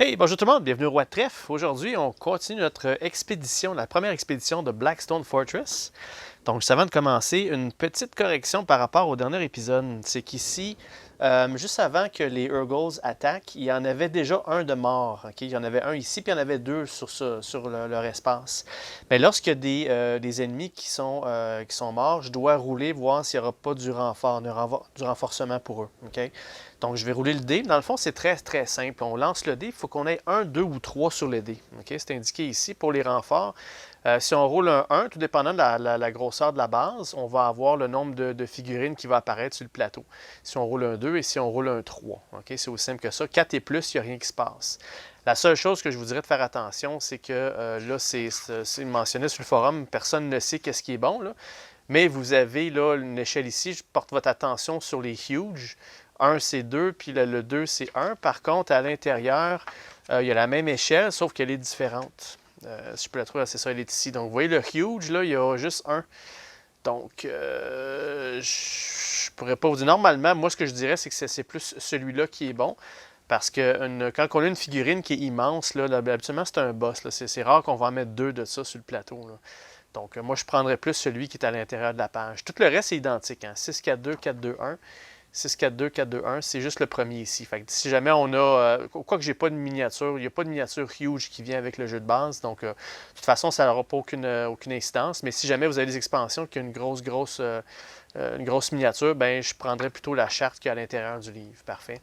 Hey, bonjour tout le monde, bienvenue au Roi de Trèfle. Aujourd'hui, on continue notre expédition, la première expédition de Blackstone Fortress. Donc, juste avant de commencer, une petite correction par rapport au dernier épisode. C'est qu'ici, juste avant que les Urgles attaquent, il y en avait déjà un de mort. Okay? Il y en avait un ici, puis il y en avait deux sur leur espace. Mais lorsqu'il y a des ennemis qui sont morts, je dois rouler, voir s'il n'y aura pas du renforcement pour eux. Okay? Donc, je vais rouler le dé. Dans le fond, c'est très, très simple. On lance le dé. Il faut qu'on ait un, deux ou trois sur le dé. Okay? C'est indiqué ici pour les renforts. Si on roule un 1, tout dépendant de la grosseur de la base, on va avoir le nombre de figurines qui va apparaître sur le plateau. Si on roule un 2 et si on roule un 3. Okay? C'est aussi simple que ça. 4 et plus, il n'y a rien qui se passe. La seule chose que je vous dirais de faire attention, c'est que là, c'est mentionné sur le forum, personne ne sait qu'est-ce qui est bon. Là. Mais vous avez là une échelle ici. Je porte votre attention sur les huge. 1, c'est 2, puis le 2, c'est 1. Par contre, à l'intérieur, il y a la même échelle, sauf qu'elle est différente. Si je peux la trouver, c'est ça, elle est ici. Donc, vous voyez, le huge, là, il y a juste 1. Donc, je pourrais pas vous dire. Normalement, moi, ce que je dirais, c'est que c'est plus celui-là qui est bon. Parce que quand on a une figurine qui est immense, là, habituellement, c'est un boss. C'est rare qu'on va en mettre 2 de ça sur le plateau. Là. Donc, moi, je prendrais plus celui qui est à l'intérieur de la page. Tout le reste est identique. Hein? 6, 4, 2, 4, 2, 1. 6, 4, 2, 4, 2, 1, c'est juste le premier ici. Fait que si jamais on a... quoique j'ai pas de miniature, il n'y a pas de miniature huge qui vient avec le jeu de base. Donc, de toute façon, ça n'aura pas aucune incidence. Mais si jamais vous avez des expansions qui ont une grosse miniature, ben je prendrais plutôt la charte qui est à l'intérieur du livre. Parfait.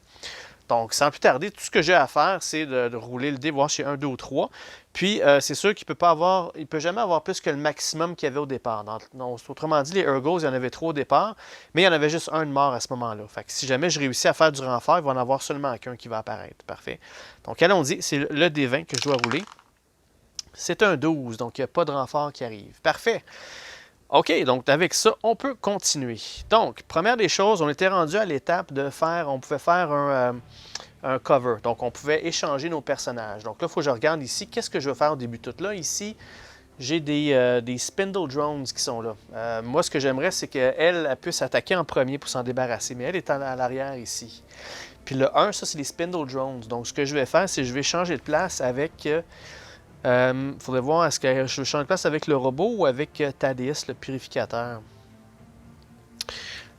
Donc, sans plus tarder, tout ce que j'ai à faire, c'est de rouler le dé, voir si j'ai 1, 2 ou 3. Puis, c'est sûr qu'il ne peut jamais avoir plus que le maximum qu'il y avait au départ. Donc, autrement dit, les Urgles, il y en avait 3 au départ, mais il y en avait juste un de mort à ce moment-là. Fait que si jamais je réussis à faire du renfort, il va en avoir seulement qu'un qui va apparaître. Parfait. Donc, allons-y, c'est le D20 que je dois rouler. C'est un 12, donc il n'y a pas de renfort qui arrive. Parfait. OK, donc avec ça, on peut continuer. Donc, première des choses, on était rendu à l'étape on pouvait faire un cover. Donc, on pouvait échanger nos personnages. Donc là, il faut que je regarde ici. Qu'est-ce que je vais faire au début de tout là? Ici, j'ai des Spindle Drones qui sont là. Moi, ce que j'aimerais, c'est qu'elle puisse attaquer en premier pour s'en débarrasser. Mais elle est à l'arrière ici. Puis le 1, ça, c'est les Spindle Drones. Donc, ce que je vais faire, c'est que je vais changer de place avec... faudrait voir, est-ce que je change de place avec le robot ou avec Thaddeus, le purificateur?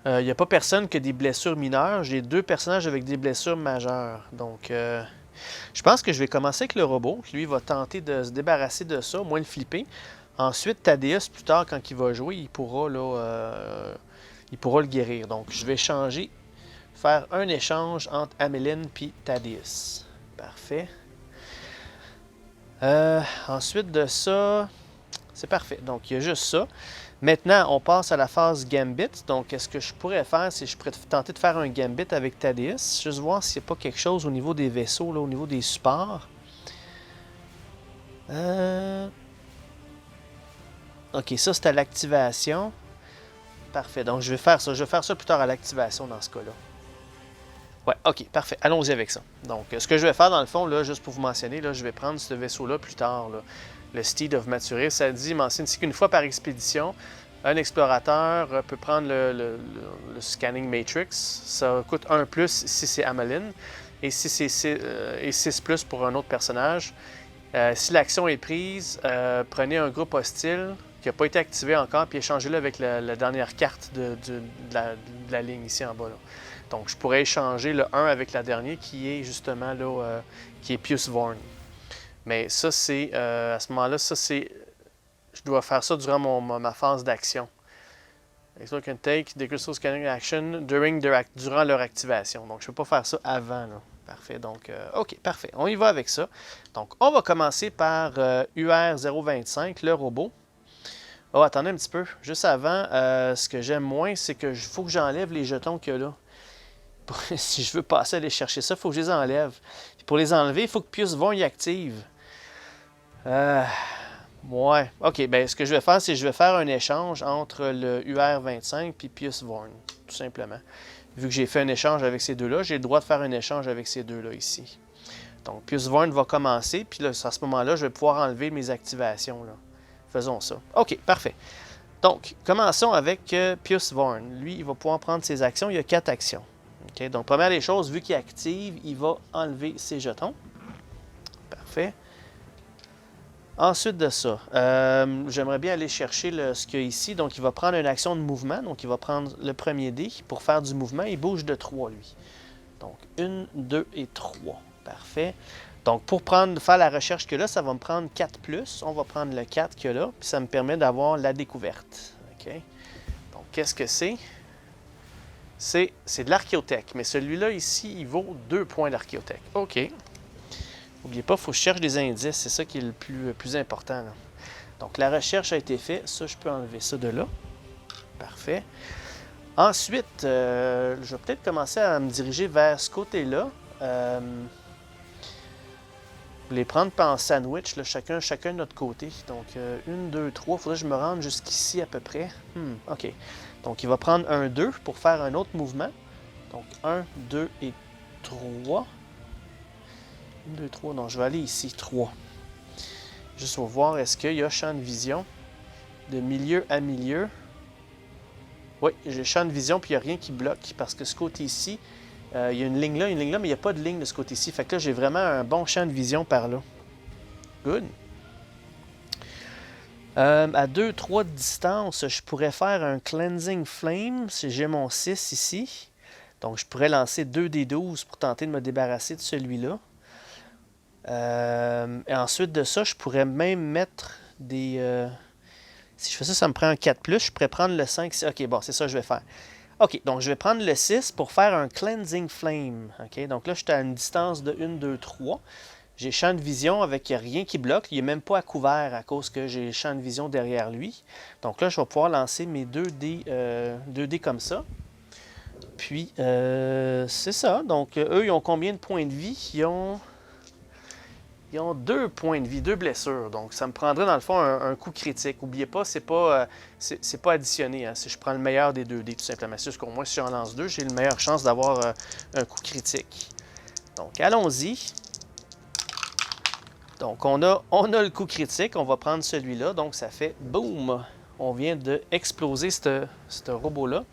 Il n'y a pas personne qui a des blessures mineures. J'ai 2 personnages avec des blessures majeures. Donc, je pense que je vais commencer avec le robot. Lui, il va tenter de se débarrasser de ça, au moins le flipper. Ensuite, Thaddeus, plus tard, quand il va jouer, il pourra le guérir. Donc, je vais faire un échange entre Améline et Thaddeus. Parfait. Ensuite de ça, c'est parfait. Donc, il y a juste ça. Maintenant, on passe à la phase Gambit. Donc, ce que je pourrais faire, c'est que je pourrais tenter de faire un Gambit avec Thaddeus. Juste voir s'il n'y a pas quelque chose au niveau des vaisseaux, là, au niveau des supports. OK, ça, c'est à l'activation. Parfait. Donc, je vais faire ça. Je vais faire ça plus tard à l'activation dans ce cas-là. Ouais, OK, parfait. Allons-y avec ça. Donc, ce que je vais faire, dans le fond, là, juste pour vous mentionner, là, je vais prendre ce vaisseau-là plus tard. Là. Le Steed of Maturis, ça dit, mentionne ici qu'une fois par expédition, un explorateur peut prendre le Scanning Matrix. Ça coûte 1 plus si c'est Ameline et 6 plus pour un autre personnage. Si l'action est prise, prenez un groupe hostile qui n'a pas été activé encore, puis échangez-le avec la dernière carte de la ligne ici en bas. Là. Donc, je pourrais échanger le 1 avec la dernière qui est justement là, qui est Pius Vorn. Mais ça, c'est à ce moment-là, je dois faire ça durant ma phase d'action. Explore can take the crystal scanning action durant leur activation. Donc, je ne peux pas faire ça avant. Là. Parfait. Donc, OK, parfait. On y va avec ça. Donc, on va commencer par UR025, le robot. Oh, attendez un petit peu. Juste avant, ce que j'aime moins, c'est que faut que j'enlève les jetons qu'il y a là. Si je veux passer à aller chercher ça, il faut que je les enlève. Puis pour les enlever, il faut que Pius Vorn y active. Ouais. OK, ben ce que je vais faire, c'est que je vais faire un échange entre le UR25 et Pius Vorn, tout simplement. Vu que j'ai fait un échange avec ces deux-là, j'ai le droit de faire un échange avec ces deux-là ici. Donc, Pius Vorn va commencer, puis là, à ce moment-là, je vais pouvoir enlever mes activations. Là. Faisons ça. OK, parfait. Donc, commençons avec Pius Vorn. Lui, il va pouvoir prendre ses actions. Il y a 4 actions. Okay? Donc, première des choses, vu qu'il active, il va enlever ses jetons. Parfait. Ensuite de ça, j'aimerais bien aller chercher ce qu'il y a ici. Donc, il va prendre une action de mouvement. Donc, il va prendre le premier dé pour faire du mouvement. Il bouge de 3, lui. Donc, 1, 2 et 3. Parfait. Donc, pour faire la recherche que là, ça va me prendre 4+. On va prendre le 4 qu'il y a là. Puis, ça me permet d'avoir la découverte. OK? Donc, qu'est-ce que c'est? C'est de l'archéothèque. Mais celui-là, ici, il vaut 2 points d'archéothèque. OK. N'oubliez pas, il faut que je cherche des indices. C'est ça qui est le plus important, là. Donc, la recherche a été faite. Ça, je peux enlever ça de là. Parfait. Ensuite, je vais peut-être commencer à me diriger vers ce côté-là. Les prendre en sandwich, là, chacun de notre côté. Donc, 1, 2, 3. Il faudrait que je me rende jusqu'ici à peu près. OK. Donc, il va prendre un 2 pour faire un autre mouvement. Donc, 1, 2 et 3. 1, 2, 3. Non, je vais aller ici. 3. Juste pour voir, est-ce qu'il y a champ de vision de milieu à milieu. Oui, j'ai champ de vision, puis il n'y a rien qui bloque. Parce que ce côté-ci, il y a une ligne là, mais il n'y a pas de ligne de ce côté-ci. Fait que là, j'ai vraiment un bon champ de vision par là. Good. À 2-3 de distance, je pourrais faire un Cleansing Flame si j'ai mon 6 ici. Donc, je pourrais lancer 2d12 pour tenter de me débarrasser de celui-là. Et ensuite de ça, je pourrais même mettre des... si je fais ça, ça me prend un 4+. Je pourrais prendre le 5. OK, bon, c'est ça que je vais faire. OK, donc je vais prendre le 6 pour faire un Cleansing Flame. OK, donc là, je suis à une distance de 1, 2, 3. J'ai champ de vision avec rien qui bloque. Il n'est même pas à couvert à cause que j'ai champ de vision derrière lui. Donc là, je vais pouvoir lancer mes 2 dés comme ça. Puis, c'est ça. Donc, eux, ils ont combien de points de vie? Ils ont 2 points de vie, 2 blessures. Donc, ça me prendrait, dans le fond, un coup critique. N'oubliez pas, c'est pas additionné. Hein. Si je prends le meilleur des 2 dés, tout simplement. C'est juste qu'au moins, si j'en lance 2, j'ai une meilleure chance d'avoir un coup critique. Donc, allons-y. Donc, on a le coup critique. On va prendre celui-là. Donc, ça fait boum! On vient d'exploser ce robot-là.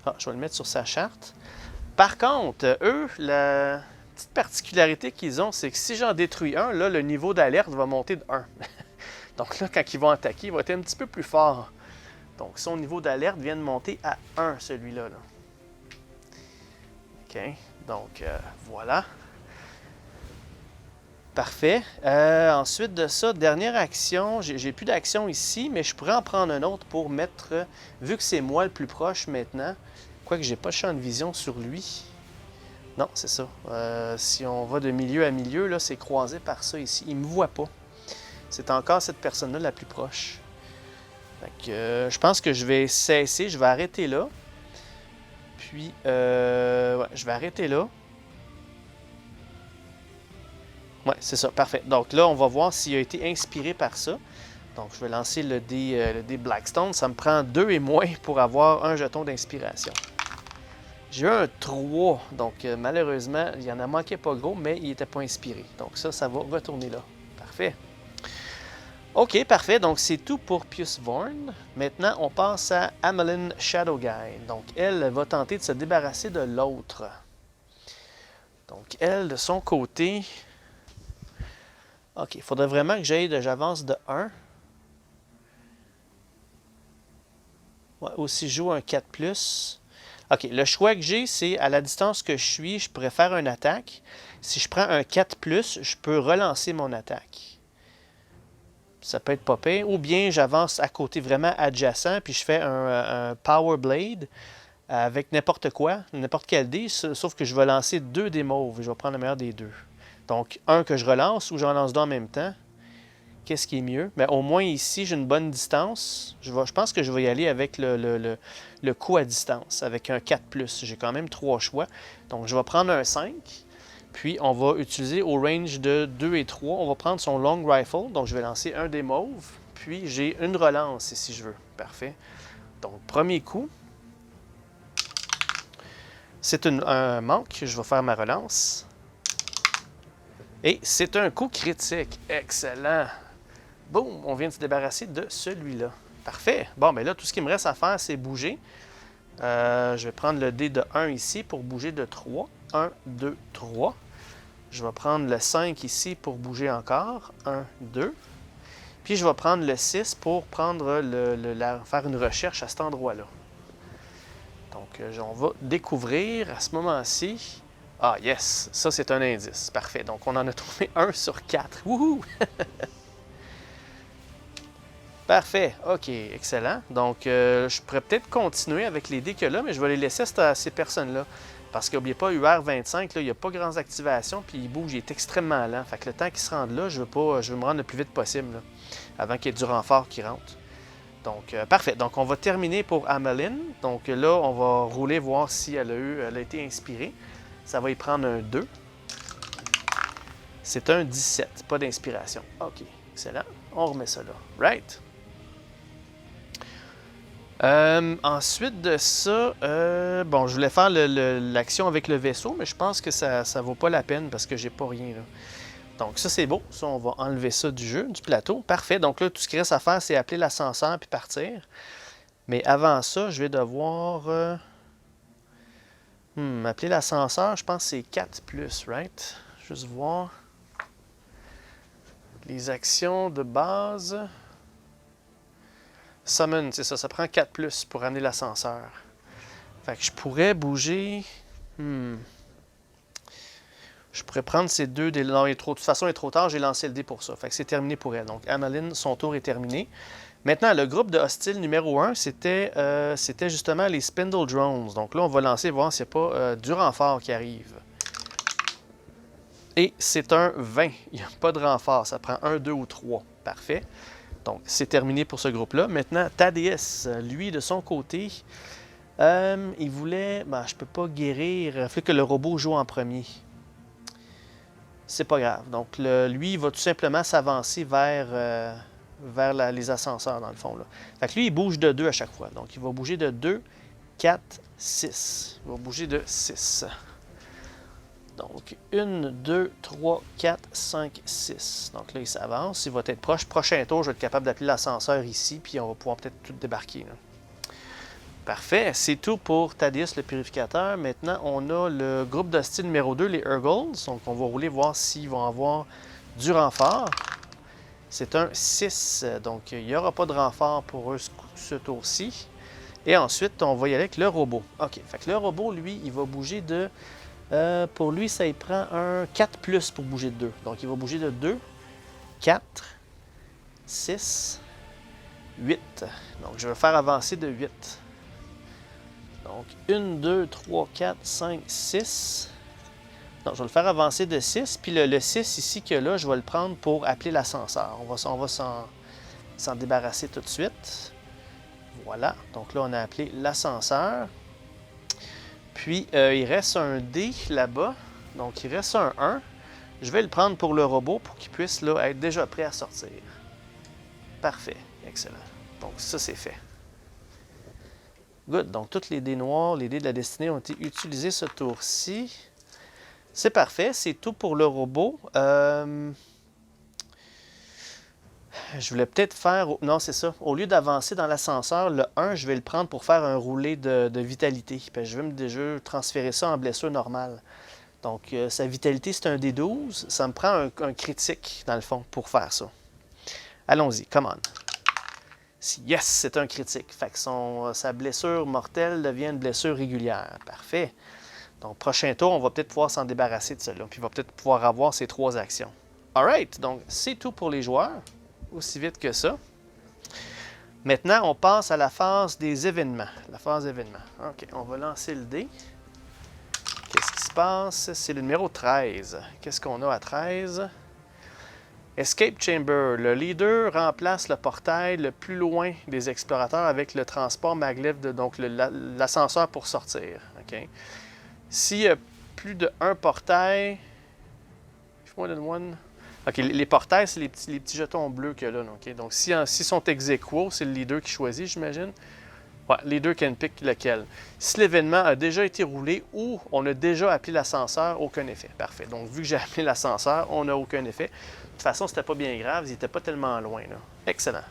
Ah, je vais le mettre sur sa charte. Par contre, eux, la petite particularité qu'ils ont, c'est que si j'en détruis un, là, le niveau d'alerte va monter de 1. Donc là, quand ils vont attaquer, il va être un petit peu plus fort. Donc, son niveau d'alerte vient de monter à 1, celui-là. Là. OK. Donc, voilà. Parfait. Ensuite de ça, dernière action. J'ai plus d'action ici, mais je pourrais en prendre un autre pour mettre, vu que c'est moi le plus proche maintenant, quoique j'ai pas de champ de vision sur lui. Non, c'est ça. Si on va de milieu à milieu, là, c'est croisé par ça ici. Il ne me voit pas. C'est encore cette personne-là la plus proche. Fait que, je pense que je vais cesser. Je vais arrêter là. Puis, ouais, je vais arrêter là. Ouais, c'est ça. Parfait. Donc là, on va voir s'il a été inspiré par ça. Donc, je vais lancer le dé Blackstone. Ça me prend 2 et moins pour avoir un jeton d'inspiration. J'ai eu un 3, donc malheureusement, il en a manqué pas gros, mais il n'était pas inspiré. Donc ça va retourner là. Parfait. OK, parfait. Donc c'est tout pour Pius Vorn. Maintenant, on passe à Amelin Shadowguy. Donc elle va tenter de se débarrasser de l'autre. Donc elle, de son côté... OK, il faudrait vraiment que j'avance de 1. Ouais, aussi, je joue un 4+. OK, le choix que j'ai, c'est à la distance que je suis, je pourrais faire une attaque. Si je prends un 4+, je peux relancer mon attaque. Ça peut être pas pire. Ou bien j'avance à côté vraiment adjacent, puis je fais un Power Blade avec n'importe quoi, n'importe quel dé, sauf que je vais lancer 2 dés mauves. Je vais prendre le meilleur des 2. Donc, un que je relance ou j'en lance 2 en même temps. Qu'est-ce qui est mieux? Mais au moins ici, j'ai une bonne distance. Je pense que je vais y aller avec le coup à distance, avec un 4+. J'ai quand même 3 choix. Donc, je vais prendre un 5. Puis, on va utiliser au range de 2 et 3. On va prendre son long rifle. Donc, je vais lancer un des mauves. Puis, j'ai une relance si je veux. Parfait. Donc, premier coup. C'est un manque. Je vais faire ma relance. Et c'est un coup critique. Excellent. Boum, on vient de se débarrasser de celui-là. Parfait. Bon, mais là, tout ce qu'il me reste à faire, c'est bouger. Je vais prendre le dé de 1 ici pour bouger de 3. 1, 2, 3. Je vais prendre le 5 ici pour bouger encore. 1, 2. Puis je vais prendre le 6 pour prendre faire une recherche à cet endroit-là. Donc, on va découvrir à ce moment-ci. Ah, yes! Ça, c'est un indice. Parfait. Donc, on en a trouvé 1 sur 4. Wouhou! Parfait. OK, excellent. Donc, je pourrais peut-être continuer avec les dés qu'il y a là, mais je vais les laisser à ces personnes-là. Parce qu'oubliez pas, UR25, il n'y a pas grandes activations, puis il bouge, il est extrêmement lent. Fait que le temps qu'il se rende là, je veux me rendre le plus vite possible, là, avant qu'il y ait du renfort qui rentre. Donc, parfait. Donc, on va terminer pour Ameline. Donc là, on va rouler, voir si elle a été inspirée. Ça va y prendre un 2. C'est un 17, pas d'inspiration. OK, excellent. On remet ça là. Right. Ensuite de ça, bon, je voulais faire l'action avec le vaisseau, mais je pense que ça vaut pas la peine parce que j'ai pas rien là. Donc ça c'est beau, ça on va enlever ça du jeu, du plateau. Parfait, donc là tout ce qu'il reste à faire c'est appeler l'ascenseur puis partir. Mais avant ça, je vais devoir appeler l'ascenseur, je pense que c'est 4+, right? Juste voir. Les actions de base. Summon, c'est ça, ça prend 4+ pour amener l'ascenseur. Fait que je pourrais bouger. Je pourrais prendre ces deux dés. Non, de toute façon, il est trop tard, j'ai lancé le dé pour ça. Fait que c'est terminé pour elle. Donc, Ameline, son tour est terminé. Maintenant, le groupe de hostile numéro 1, c'était justement les Spindle Drones. Donc là, on va lancer, voir s'il n'y a pas du renfort qui arrive. Et c'est un 20. Il n'y a pas de renfort. Ça prend 1, 2 ou 3. Parfait. Donc, c'est terminé pour ce groupe-là. Maintenant, Thaddeus, lui, de son côté, il voulait... Ben, je peux pas guérir. Il faut que le robot joue en premier. C'est pas grave. Donc, lui, il va tout simplement s'avancer vers les ascenseurs, dans le fond. Là. Fait que lui, il bouge de 2 à chaque fois. Donc, il va bouger de 2, 4, 6. Il va bouger de 6. Donc, 1, 2, 3, 4, 5, 6. Donc là, il s'avance. Il va être proche. Prochain tour, je vais être capable d'appeler l'ascenseur ici, puis on va pouvoir peut-être tout débarquer. Là. Parfait. C'est tout pour Thaddeus, le purificateur. Maintenant, on a le groupe d'hostile numéro 2, les Urgles. Donc, on va rouler voir s'ils vont avoir du renfort. C'est un 6. Donc, il n'y aura pas de renfort pour eux ce tour-ci. Et ensuite, on va y aller avec le robot. OK. Fait que le robot, lui, il va bouger de... pour lui, ça il prend un 4+ pour bouger de 2. Donc, il va bouger de 2, 4, 6, 8. Donc, je vais faire avancer de 8. Donc, 1, 2, 3, 4, 5, 6. Donc, je vais le faire avancer de 6. Puis le 6 ici que là, je vais le prendre pour appeler l'ascenseur. On va s'en débarrasser tout de suite. Voilà. Donc là, on a appelé l'ascenseur. Puis, il reste un D là-bas. Donc, il reste un 1. Je vais le prendre pour le robot pour qu'il puisse là, être déjà prêt à sortir. Parfait. Excellent. Donc, ça, c'est fait. Good. Donc, tous les dés noirs, les dés de la destinée ont été utilisés ce tour-ci. C'est parfait. C'est tout pour le robot. Je voulais peut-être faire... Non, c'est ça. Au lieu d'avancer dans l'ascenseur, le 1, je vais le prendre pour faire un roulé de vitalité. Puis je vais déjà transférer ça en blessure normale. Donc, sa vitalité, c'est un D12. Ça me prend un critique, dans le fond, pour faire ça. Allons-y. Come on. Yes, c'est un critique. Fait que sa blessure mortelle devient une blessure régulière. Parfait. Donc, prochain tour, on va peut-être pouvoir s'en débarrasser de cela. Puis, il va peut-être pouvoir avoir ces 3 actions. Alright. Donc, c'est tout pour les joueurs. Aussi vite que ça. Maintenant, on passe à la phase des événements. La phase événements. OK, on va lancer le dé. Qu'est-ce qui se passe? C'est le numéro 13. Qu'est-ce qu'on a à 13? Escape Chamber. Le leader remplace le portail le plus loin des explorateurs avec le transport maglev, donc l'ascenseur pour sortir. OK? S'il y a plus de un portail... More than one... OK, les portails, c'est les petits jetons bleus qu'il y a là. Okay? Donc, s'ils sont ex aequo, c'est le leader qui choisit, j'imagine. Ouais, leader can pick lequel. Si l'événement a déjà été roulé ou on a déjà appelé l'ascenseur, aucun effet. Parfait. Donc, vu que j'ai appelé l'ascenseur, on n'a aucun effet. De toute façon, c'était pas bien grave, il n'était pas tellement loin. Là. Excellent.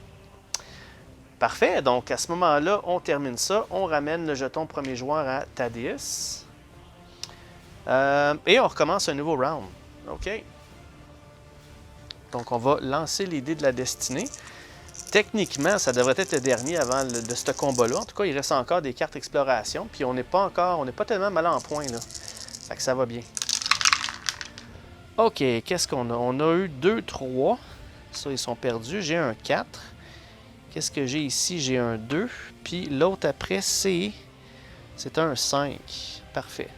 Parfait. Donc, à ce moment-là, on termine ça. On ramène le jeton premier joueur à Thaddeus. Et on recommence un nouveau round. OK. Donc, on va lancer les dés de la destinée. Techniquement, ça devrait être le dernier avant de ce combat-là. En tout cas, il reste encore des cartes exploration. Puis on n'est pas tellement mal en point, là. Fait que ça va bien. OK, qu'est-ce qu'on a? On a eu 2, 3. Ça, ils sont perdus. J'ai un 4. Qu'est-ce que j'ai ici? J'ai un 2. Puis l'autre après, c'est un 5. Parfait.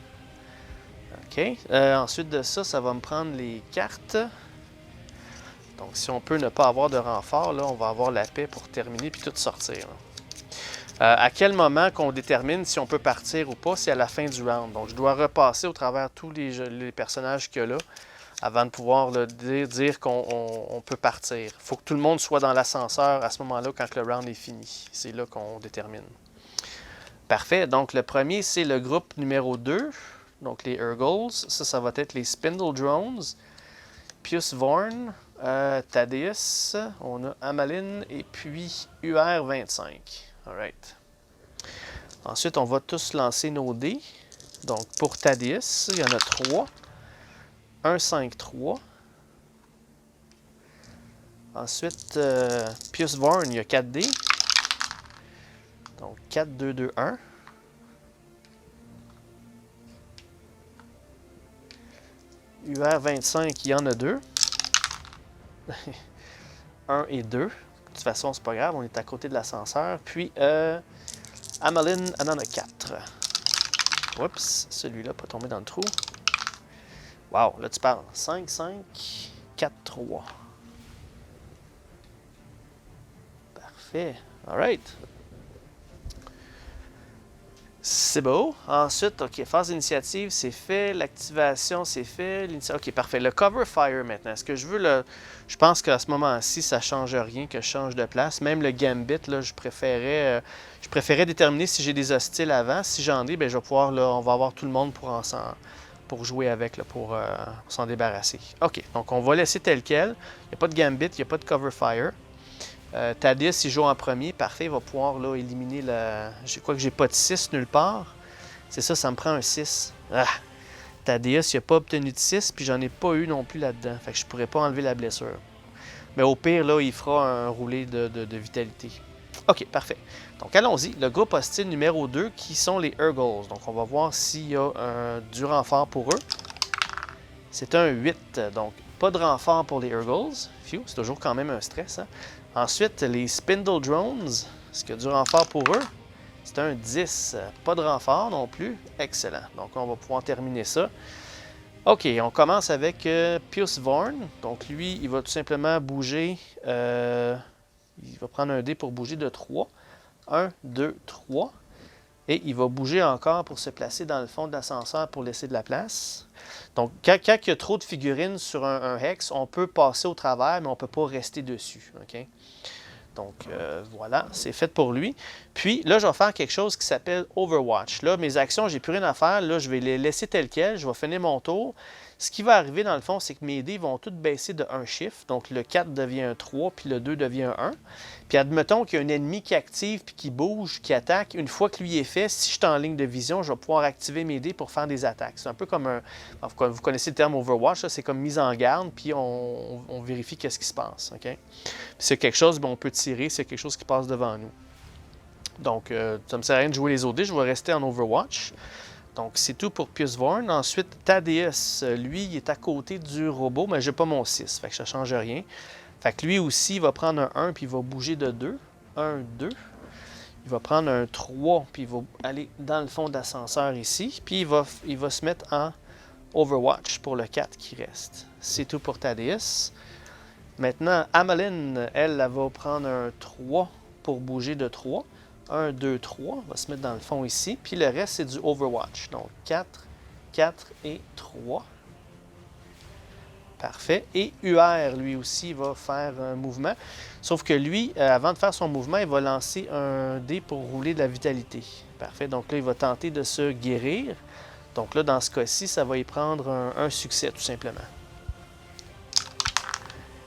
OK. Ensuite de ça, ça va me prendre les cartes. Donc, si on peut ne pas avoir de renfort, là, on va avoir la paix pour terminer puis tout sortir. À quel moment qu'on détermine si on peut partir ou pas, c'est à la fin du round. Donc, je dois repasser au travers tous les personnages qu'il y a là avant de pouvoir là, dire qu'on peut partir. Il faut que tout le monde soit dans l'ascenseur à ce moment-là quand le round est fini. C'est là qu'on détermine. Parfait. Donc, le premier, c'est le groupe numéro 2. Donc, les Urgles. Ça va être les Spindle Drones. Pius Vorn. Thaddeus, on a Amalyn et puis UR25. Alright. Ensuite, on va tous lancer nos dés. Donc, pour Thaddeus, il y en a 3. 1, 5, 3. Ensuite, Pius Vorn, il y a 4 dés. Donc, 4, 2, 2, 1. UR25, il y en a 2. 1 et 2. De toute façon, c'est pas grave, on est à côté de l'ascenseur. Puis, Amalyn, elle en a 4. Oups, celui-là pas tombé dans le trou. Wow, là tu parles. 5, 5, 4, 3. Parfait. Alright. C'est beau. Ensuite, OK, phase d'initiative, c'est fait. L'activation, c'est fait. OK, parfait. Le cover fire maintenant. Est-ce que je veux je pense qu'à ce moment-ci, ça ne change rien que je change de place. Même le gambit, là, je préférais déterminer si j'ai des hostiles avant. Si j'en ai, bien, je vais pouvoir, là, on va avoir tout le monde pour jouer avec, là, pour s'en débarrasser. OK, donc on va laisser tel quel. Il n'y a pas de gambit, il n'y a pas de cover fire. Thaddeus, il joue en premier. Parfait, il va pouvoir là, éliminer la... Je crois que j'ai pas de 6 nulle part. C'est ça, ça me prend un 6. Ah! Thaddeus, il n'a pas obtenu de 6, puis j'en ai pas eu non plus là-dedans. Fait que je pourrais pas enlever la blessure. Mais au pire, là, il fera un roulé de vitalité. OK, parfait. Donc, allons-y. Le groupe hostile numéro 2, qui sont les Urgles. Donc, on va voir s'il y a du renfort pour eux. C'est un 8. Donc, pas de renfort pour les Urgles. Phew, c'est toujours quand même un stress, hein? Ensuite, les Spindle Drones, est-ce qu'il y a du renfort pour eux? C'est un 10. Pas de renfort non plus. Excellent. Donc, on va pouvoir terminer ça. OK, on commence avec Pius Vorn. Donc, lui, il va tout simplement bouger. Il va prendre un dé pour bouger de 3. 1, 2, 3. Et il va bouger encore pour se placer dans le fond de l'ascenseur pour laisser de la place. Donc, quand il y a trop de figurines sur un hex, on peut passer au travers, mais on ne peut pas rester dessus. OK? Donc, voilà, c'est fait pour lui. Puis, là, je vais faire quelque chose qui s'appelle Overwatch. Là, mes actions, j'ai plus rien à faire. Là, je vais les laisser telles quelles. Je vais finir mon tour. Ce qui va arriver, dans le fond, c'est que mes dés vont tous baisser de un chiffre. Donc, le 4 devient un 3, puis le 2 devient un 1. Puis, admettons qu'il y a un ennemi qui active, puis qui bouge, qui attaque. Une fois que lui est fait, si je suis en ligne de vision, je vais pouvoir activer mes dés pour faire des attaques. C'est un peu comme un... Vous connaissez le terme Overwatch, c'est comme mise en garde, puis on vérifie qu'est-ce qui se passe. Okay? Si c'est quelque chose, on peut tirer, c'est quelque chose qui passe devant nous. Donc, ça ne me sert à rien de jouer les OD, je vais rester en Overwatch. Donc, c'est tout pour Pius Vorn. Ensuite, Thaddeus, lui, il est à côté du robot, mais je n'ai pas mon 6, fait que ça ne change rien. Fait que lui aussi, il va prendre un 1, puis il va bouger de 2. 1, 2. Il va prendre un 3, puis il va aller dans le fond de l'ascenseur ici. Puis il va se mettre en Overwatch pour le 4 qui reste. C'est tout pour Thaddeus. Maintenant, Amalyn, elle va prendre un 3 pour bouger de 3. 1, 2, 3. On va se mettre dans le fond ici. Puis le reste, c'est du Overwatch. Donc, 4, 4 et 3. Parfait. Et UR, lui aussi, va faire un mouvement. Sauf que lui, avant de faire son mouvement, il va lancer un dé pour rouler de la vitalité. Parfait. Donc là, il va tenter de se guérir. Donc là, dans ce cas-ci, ça va y prendre un succès, tout simplement.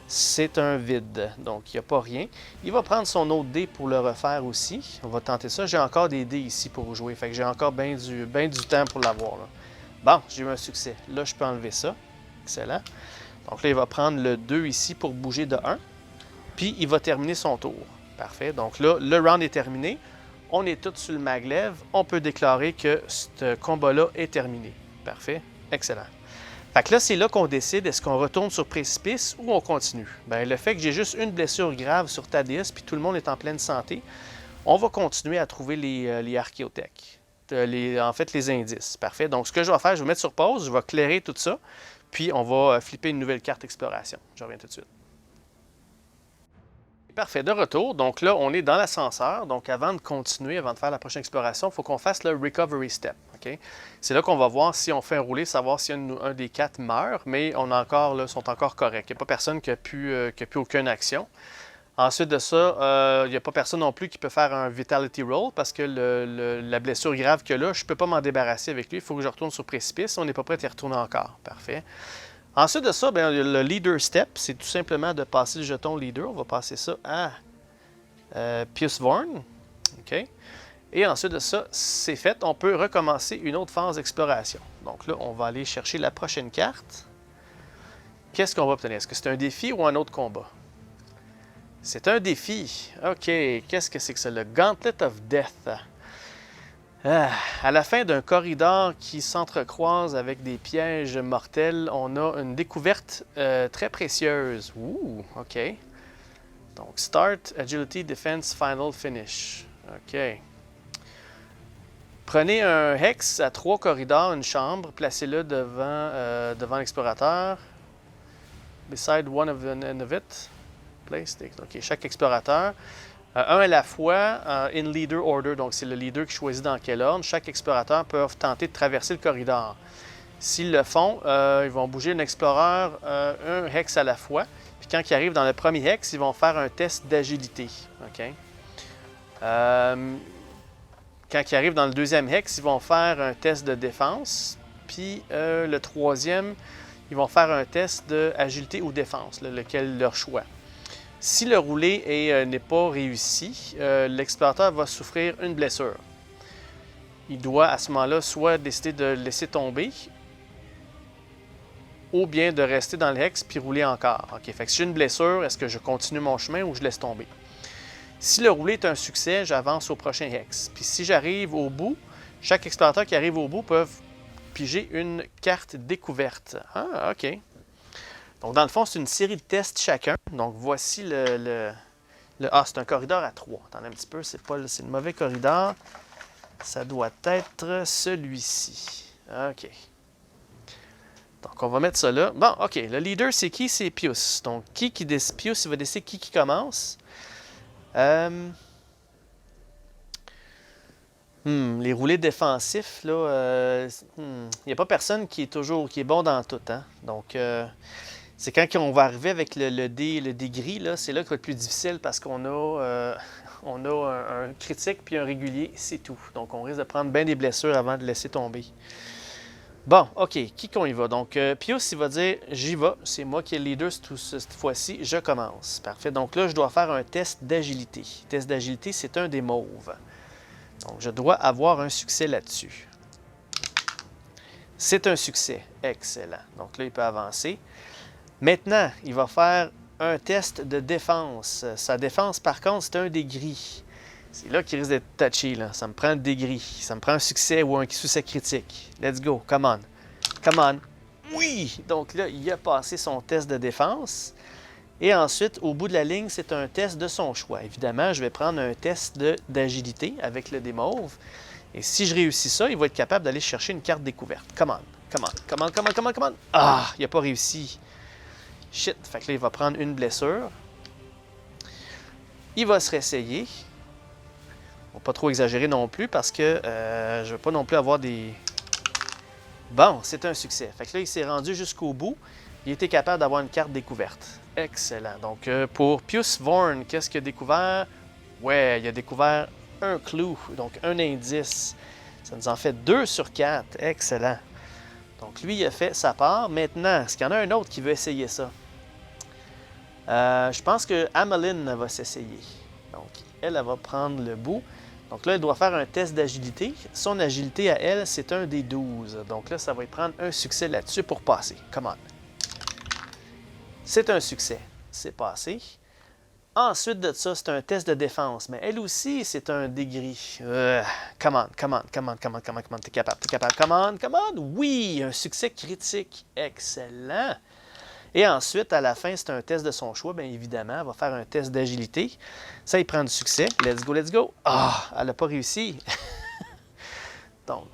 C'est un vide, donc il n'y a pas rien. Il va prendre son autre dé pour le refaire aussi. On va tenter ça. J'ai encore des dés ici pour jouer, fait que j'ai encore bien du temps pour l'avoir. Bon, j'ai eu un succès. Là, je peux enlever ça. Excellent. Donc là, il va prendre le 2 ici pour bouger de 1. Puis il va terminer son tour. Parfait. Donc là, le round est terminé. On est tous sur le maglev. On peut déclarer que ce combat-là est terminé. Parfait. Excellent. Fait que là, c'est là qu'on décide, est-ce qu'on retourne sur précipice ou on continue? Bien, le fait que j'ai juste une blessure grave sur Thaddeus, puis tout le monde est en pleine santé, on va continuer à trouver les archéothèques. En fait, les indices. Parfait. Donc, ce que je vais faire, je vais mettre sur pause, je vais clairer tout ça, puis on va flipper une nouvelle carte exploration. Je reviens tout de suite. Parfait, de retour. Donc là, on est dans l'ascenseur. Donc avant de continuer, avant de faire la prochaine exploration, il faut qu'on fasse le recovery step. Okay? C'est là qu'on va voir si on fait un roulé, savoir si un des 4 meurt, mais on a encore, là, sont encore corrects. Il n'y a pas personne qui a pu aucune action. Ensuite de ça, il n'y a pas personne non plus qui peut faire un Vitality Roll parce que la blessure grave que là, je ne peux pas m'en débarrasser avec lui. Il faut que je retourne sur précipice. On n'est pas prêt à y retourner encore. Parfait. Ensuite de ça, bien, le leader step, c'est tout simplement de passer le jeton leader. On va passer ça à Pius Vorn. OK. Et ensuite de ça, c'est fait. On peut recommencer une autre phase d'exploration. Donc là, on va aller chercher la prochaine carte. Qu'est-ce qu'on va obtenir? Est-ce que c'est un défi ou un autre combat? C'est un défi. OK. Qu'est-ce que c'est que ça? Le Gauntlet of Death. À la fin d'un corridor qui s'entrecroise avec des pièges mortels, on a une découverte très précieuse. Ouh, OK. Donc, Start, Agility, Defense, Final, Finish. OK. Prenez un hex à 3 corridors, une chambre, placez-le devant l'explorateur. Beside one of it. Place. OK, chaque explorateur. Un à la fois, in leader order, donc c'est le leader qui choisit dans quel ordre. Chaque explorateur peut tenter de traverser le corridor. S'ils le font, ils vont bouger un explorateur un hex à la fois. Puis quand ils arrivent dans le premier hex, ils vont faire un test d'agilité. Okay? Quand ils arrivent dans le deuxième hex, ils vont faire un test de défense. Puis le troisième, ils vont faire un test d'agilité ou défense, lequel leur choix. Si le roulé n'est pas réussi, l'explorateur va souffrir une blessure. Il doit à ce moment-là soit décider de le laisser tomber ou bien de rester dans le hex puis rouler encore. OK, fait que si j'ai une blessure, est-ce que je continue mon chemin ou je laisse tomber? Si le roulé est un succès, j'avance au prochain hex. Puis si j'arrive au bout, chaque explorateur qui arrive au bout peut piger une carte découverte. Ah, OK. Donc, dans le fond, c'est une série de tests chacun. Donc, voici Ah, c'est un corridor à 3. Attendez un petit peu, c'est le mauvais corridor. Ça doit être celui-ci. OK. Donc, on va mettre ça là. Bon, OK. Le leader, c'est qui? C'est Pius. Donc, Pius, il va décider qui commence. Les roulés défensifs, là, il n'y a pas personne qui est bon dans tout. Hein? Donc, c'est quand on va arriver avec le dé gris, là, c'est là que va être plus difficile parce qu'on a, un critique puis un régulier, c'est tout. Donc, on risque de prendre bien des blessures avant de laisser tomber. Bon, OK, qui qu'on y va? Donc, Pius, il va dire « J'y vais, c'est moi qui est le leader cette fois-ci, je commence. » Parfait. Donc là, je dois faire un test d'agilité. Le test d'agilité, c'est un des mauves. Donc, je dois avoir un succès là-dessus. C'est un succès. Excellent. Donc là, il peut avancer. Maintenant, il va faire un test de défense. Sa défense, par contre, c'est un des gris. C'est là qu'il risque d'être touché. Là. Ça me prend des gris. Ça me prend un succès ou un succès critique. Let's go. Come on. Come on. Oui! Donc là, il a passé son test de défense. Et ensuite, au bout de la ligne, c'est un test de son choix. Évidemment, je vais prendre un test d'agilité avec le dé mauve. Et si je réussis ça, il va être capable d'aller chercher une carte découverte. Come on. Come on. Come on. Come on. Come on. Come on. Ah! Il n'a pas réussi. Shit. Fait que là, il va prendre une blessure. Il va se réessayer. On ne va pas trop exagérer non plus parce que je ne veux pas non plus avoir des... Bon, c'est un succès. Fait que là, il s'est rendu jusqu'au bout. Il était capable d'avoir une carte découverte. Excellent. Donc, pour Pius Vorn, qu'est-ce qu'il a découvert? Ouais, il a découvert un clou, donc un indice. Ça nous en fait 2 sur 4. Excellent. Donc, lui, il a fait sa part. Maintenant, est-ce qu'il y en a un autre qui veut essayer ça? Je pense que Ameline va s'essayer. Donc, elle va prendre le bout. Donc là, elle doit faire un test d'agilité. Son agilité à elle, c'est un des 12. Donc là, ça va lui prendre un succès là-dessus pour passer. Come on. C'est un succès. C'est passé. Ensuite de ça, c'est un test de défense. Mais elle aussi, c'est un dégris. Come on, come on, come on, come on, come on, come on. T'es capable, t'es capable. Come on, come on. Oui, un succès critique. Excellent. Et ensuite, à la fin, c'est un test de son choix. Bien évidemment, elle va faire un test d'agilité. Ça, il prend du succès. Let's go, let's go. Ah, elle n'a pas réussi. Donc,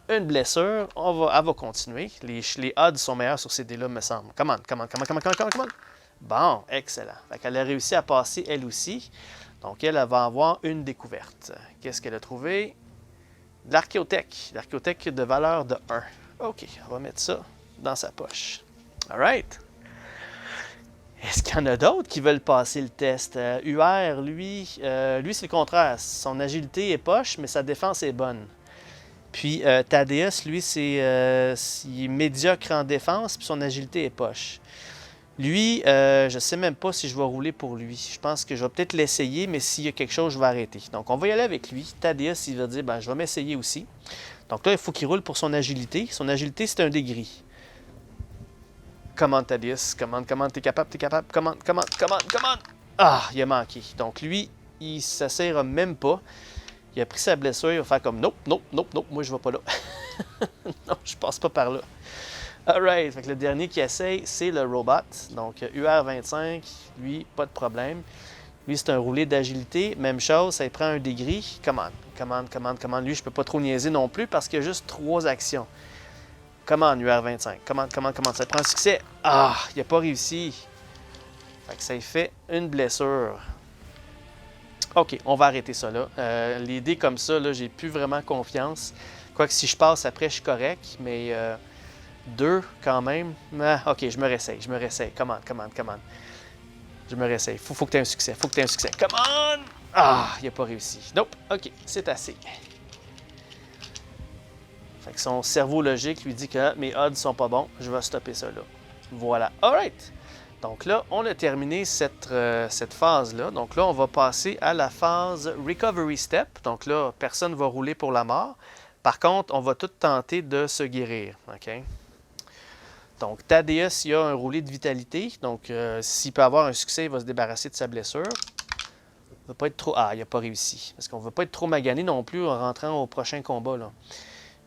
une blessure. Elle va continuer. Les odds sont meilleurs sur ces dés-là, me semble. Come on, come on, come on, come on, come on, come on. Bon, excellent. Fait qu'elle a réussi à passer elle aussi. Donc, elle va avoir une découverte. Qu'est-ce qu'elle a trouvé? De l'archéothèque. L'archéothèque de valeur de 1. OK, on va mettre ça dans sa poche. All right. Est-ce qu'il y en a d'autres qui veulent passer le test? UR, lui c'est le contraire. Son agilité est poche, mais sa défense est bonne. Puis Thaddeus, lui, il est médiocre en défense, puis son agilité est poche. Lui, je ne sais même pas si je vais rouler pour lui. Je pense que je vais peut-être l'essayer, mais s'il y a quelque chose, je vais arrêter. Donc, on va y aller avec lui. Thaddeus, il va dire, je vais m'essayer aussi. Donc là, il faut qu'il roule pour son agilité. Son agilité, c'est un des gris. Commande, Thaddeus. Commande, t'es capable, t'es capable. Commande. Ah, il a manqué. Donc lui, il ne s'asseyera même pas. Il a pris sa blessure, il va faire comme, nope, moi je ne vais pas là. Non, je passe pas par là. Alright, fait que le dernier qui essaye, c'est le robot. Donc, UR25, lui, pas de problème. Lui, c'est un roulé d'agilité. Même chose, ça prend un degré. Commande. Lui, je peux pas trop niaiser non plus parce qu'il y a juste 3 actions. Commande, UR25. Commande. Ça prend un succès. Ah, il n'a pas réussi. Fait que ça fait une blessure. OK, on va arrêter ça là. Les dés comme ça, là, j'ai plus vraiment confiance. Quoique si je passe après, je suis correct, mais... 2 quand même. Ah, OK, je me réessaye. Commande. Je me réessaye. Faut que tu aies un succès. Commande! Ah, il n'a pas réussi. Nope. OK, c'est assez. Fait que son cerveau logique lui dit que mes odds sont pas bons. Je vais stopper ça là. Voilà. Alright. Donc là, on a terminé cette phase-là. Donc là, on va passer à la phase Recovery Step. Donc là, personne ne va rouler pour la mort. Par contre, on va tout tenter de se guérir. OK? Donc, Thaddeus, il a un roulé de vitalité. Donc, s'il peut avoir un succès, il va se débarrasser de sa blessure. Il ne va pas être trop... Ah, il n'a pas réussi. Parce qu'on ne veut pas être trop magané non plus en rentrant au prochain combat, là.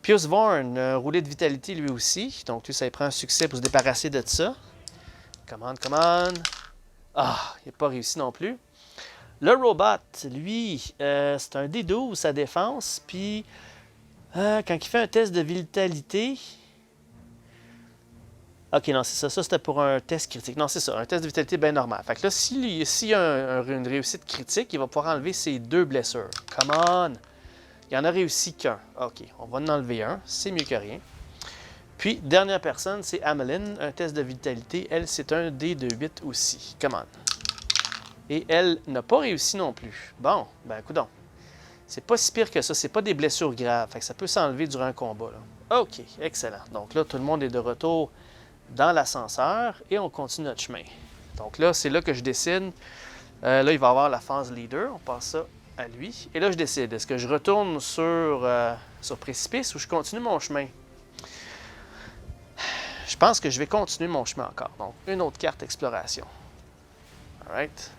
Pius Vorn, un roulé de vitalité lui aussi. Donc, lui, ça lui prend un succès pour se débarrasser de ça. Commande. Ah, il n'a pas réussi non plus. Le robot, lui, c'est un D12, sa défense. Puis, quand il fait un test de vitalité... OK, non, c'est ça. Ça, c'était pour un test critique. Non, c'est ça. Un test de vitalité bien normal. Fait que là, s'il y a une réussite critique, il va pouvoir enlever ses 2 blessures. Come on! Il en a réussi qu'un. OK, on va en enlever un. C'est mieux que rien. Puis, dernière personne, c'est Ameline. Un test de vitalité. Elle, c'est un dé de 8 aussi. Come on. Et elle n'a pas réussi non plus. Bon, ben, coudonc. C'est pas si pire que ça. C'est pas des blessures graves. Fait que ça peut s'enlever durant un combat, là. OK, excellent. Donc là, tout le monde est de retour dans l'ascenseur et on continue notre chemin. Donc là, c'est là que je décide. Là, il va y avoir la phase leader. On passe ça à lui. Et là, je décide. Est-ce que je retourne sur précipice ou je continue mon chemin? Je pense que je vais continuer mon chemin encore. Donc, une autre carte exploration. Alright.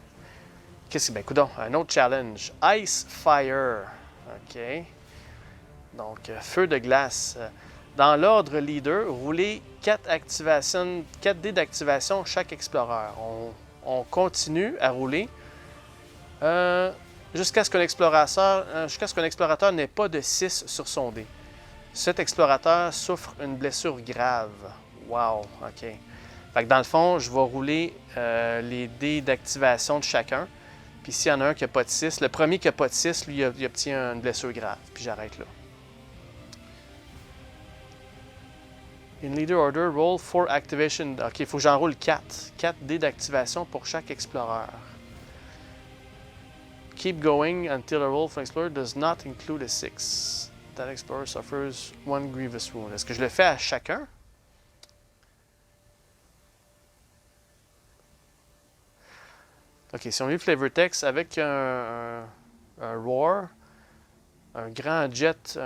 Qu'est-ce que... Ben, coudonc, un autre challenge. Ice Fire. OK. Donc, feu de glace. Dans l'ordre leader, roulez 4 dés d'activation chaque explorateur. On continue à rouler jusqu'à ce qu'un explorateur n'ait pas de 6 sur son dé. Cet explorateur souffre une blessure grave. Wow, OK. Fait que dans le fond, je vais rouler les dés d'activation de chacun. Puis s'il y en a un qui n'a pas de 6, le premier qui n'a pas de 6, lui, il obtient une blessure grave. Puis j'arrête là. In leader order, roll 4 activation. OK, il faut que j'en roule 4. 4 dés d'activation pour chaque explorer. Keep going until a roll for explorer does not include a 6. That explorer suffers 1 grievous wound. Est-ce que je le fais à chacun? OK, si on lit Flavor Text avec un roar, un grand jet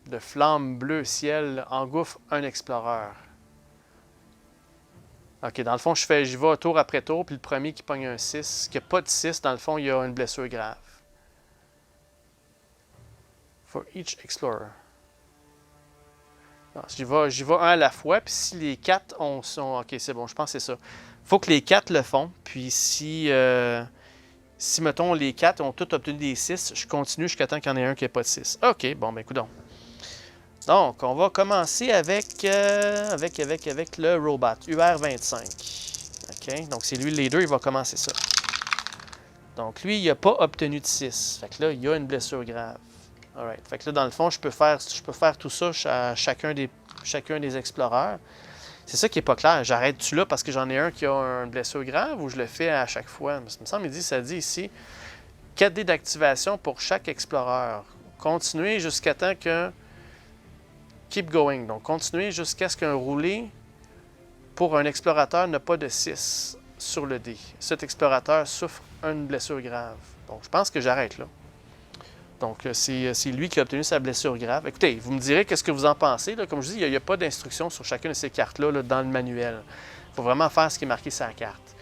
de flamme bleue ciel engouffre un explorer. OK, dans le fond, j'y vais tour après tour, puis le premier qui pogne un 6, qui n'a pas de 6, dans le fond, il y a une blessure grave. For each explorer. J'y vais un à la fois, puis si les 4 sont... OK, c'est bon, je pense que c'est ça. Faut que les 4 le font, puis si mettons, les 4 ont tous obtenu des 6, je continue jusqu'à temps qu'il y en ait un qui n'ait pas de 6. OK, bon, ben, écoute. Donc, on va commencer avec le robot, UR25. OK, donc c'est lui le leader, il va commencer ça. Donc, lui, il n'a pas obtenu de 6. Fait que là, il y a une blessure grave. Alright. Fait que là, dans le fond, je peux faire tout ça à chacun des exploreurs. C'est ça qui n'est pas clair. J'arrête-tu là parce que j'en ai un qui a une blessure grave ou je le fais à chaque fois? Ça me semble, ça dit ici 4 dés d'activation pour chaque explorateur. Continuez jusqu'à temps que... Keep going. Donc, continuez jusqu'à ce qu'un roulé pour un explorateur n'a pas de 6 sur le dé. Cet explorateur souffre une blessure grave. Donc, je pense que j'arrête là. Donc, c'est lui qui a obtenu sa blessure grave. Écoutez, vous me direz qu'est-ce que vous en pensez. Là. Comme je dis, il n'y a pas d'instruction sur chacune de ces cartes-là là, dans le manuel. Il faut vraiment faire ce qui est marqué sur la carte.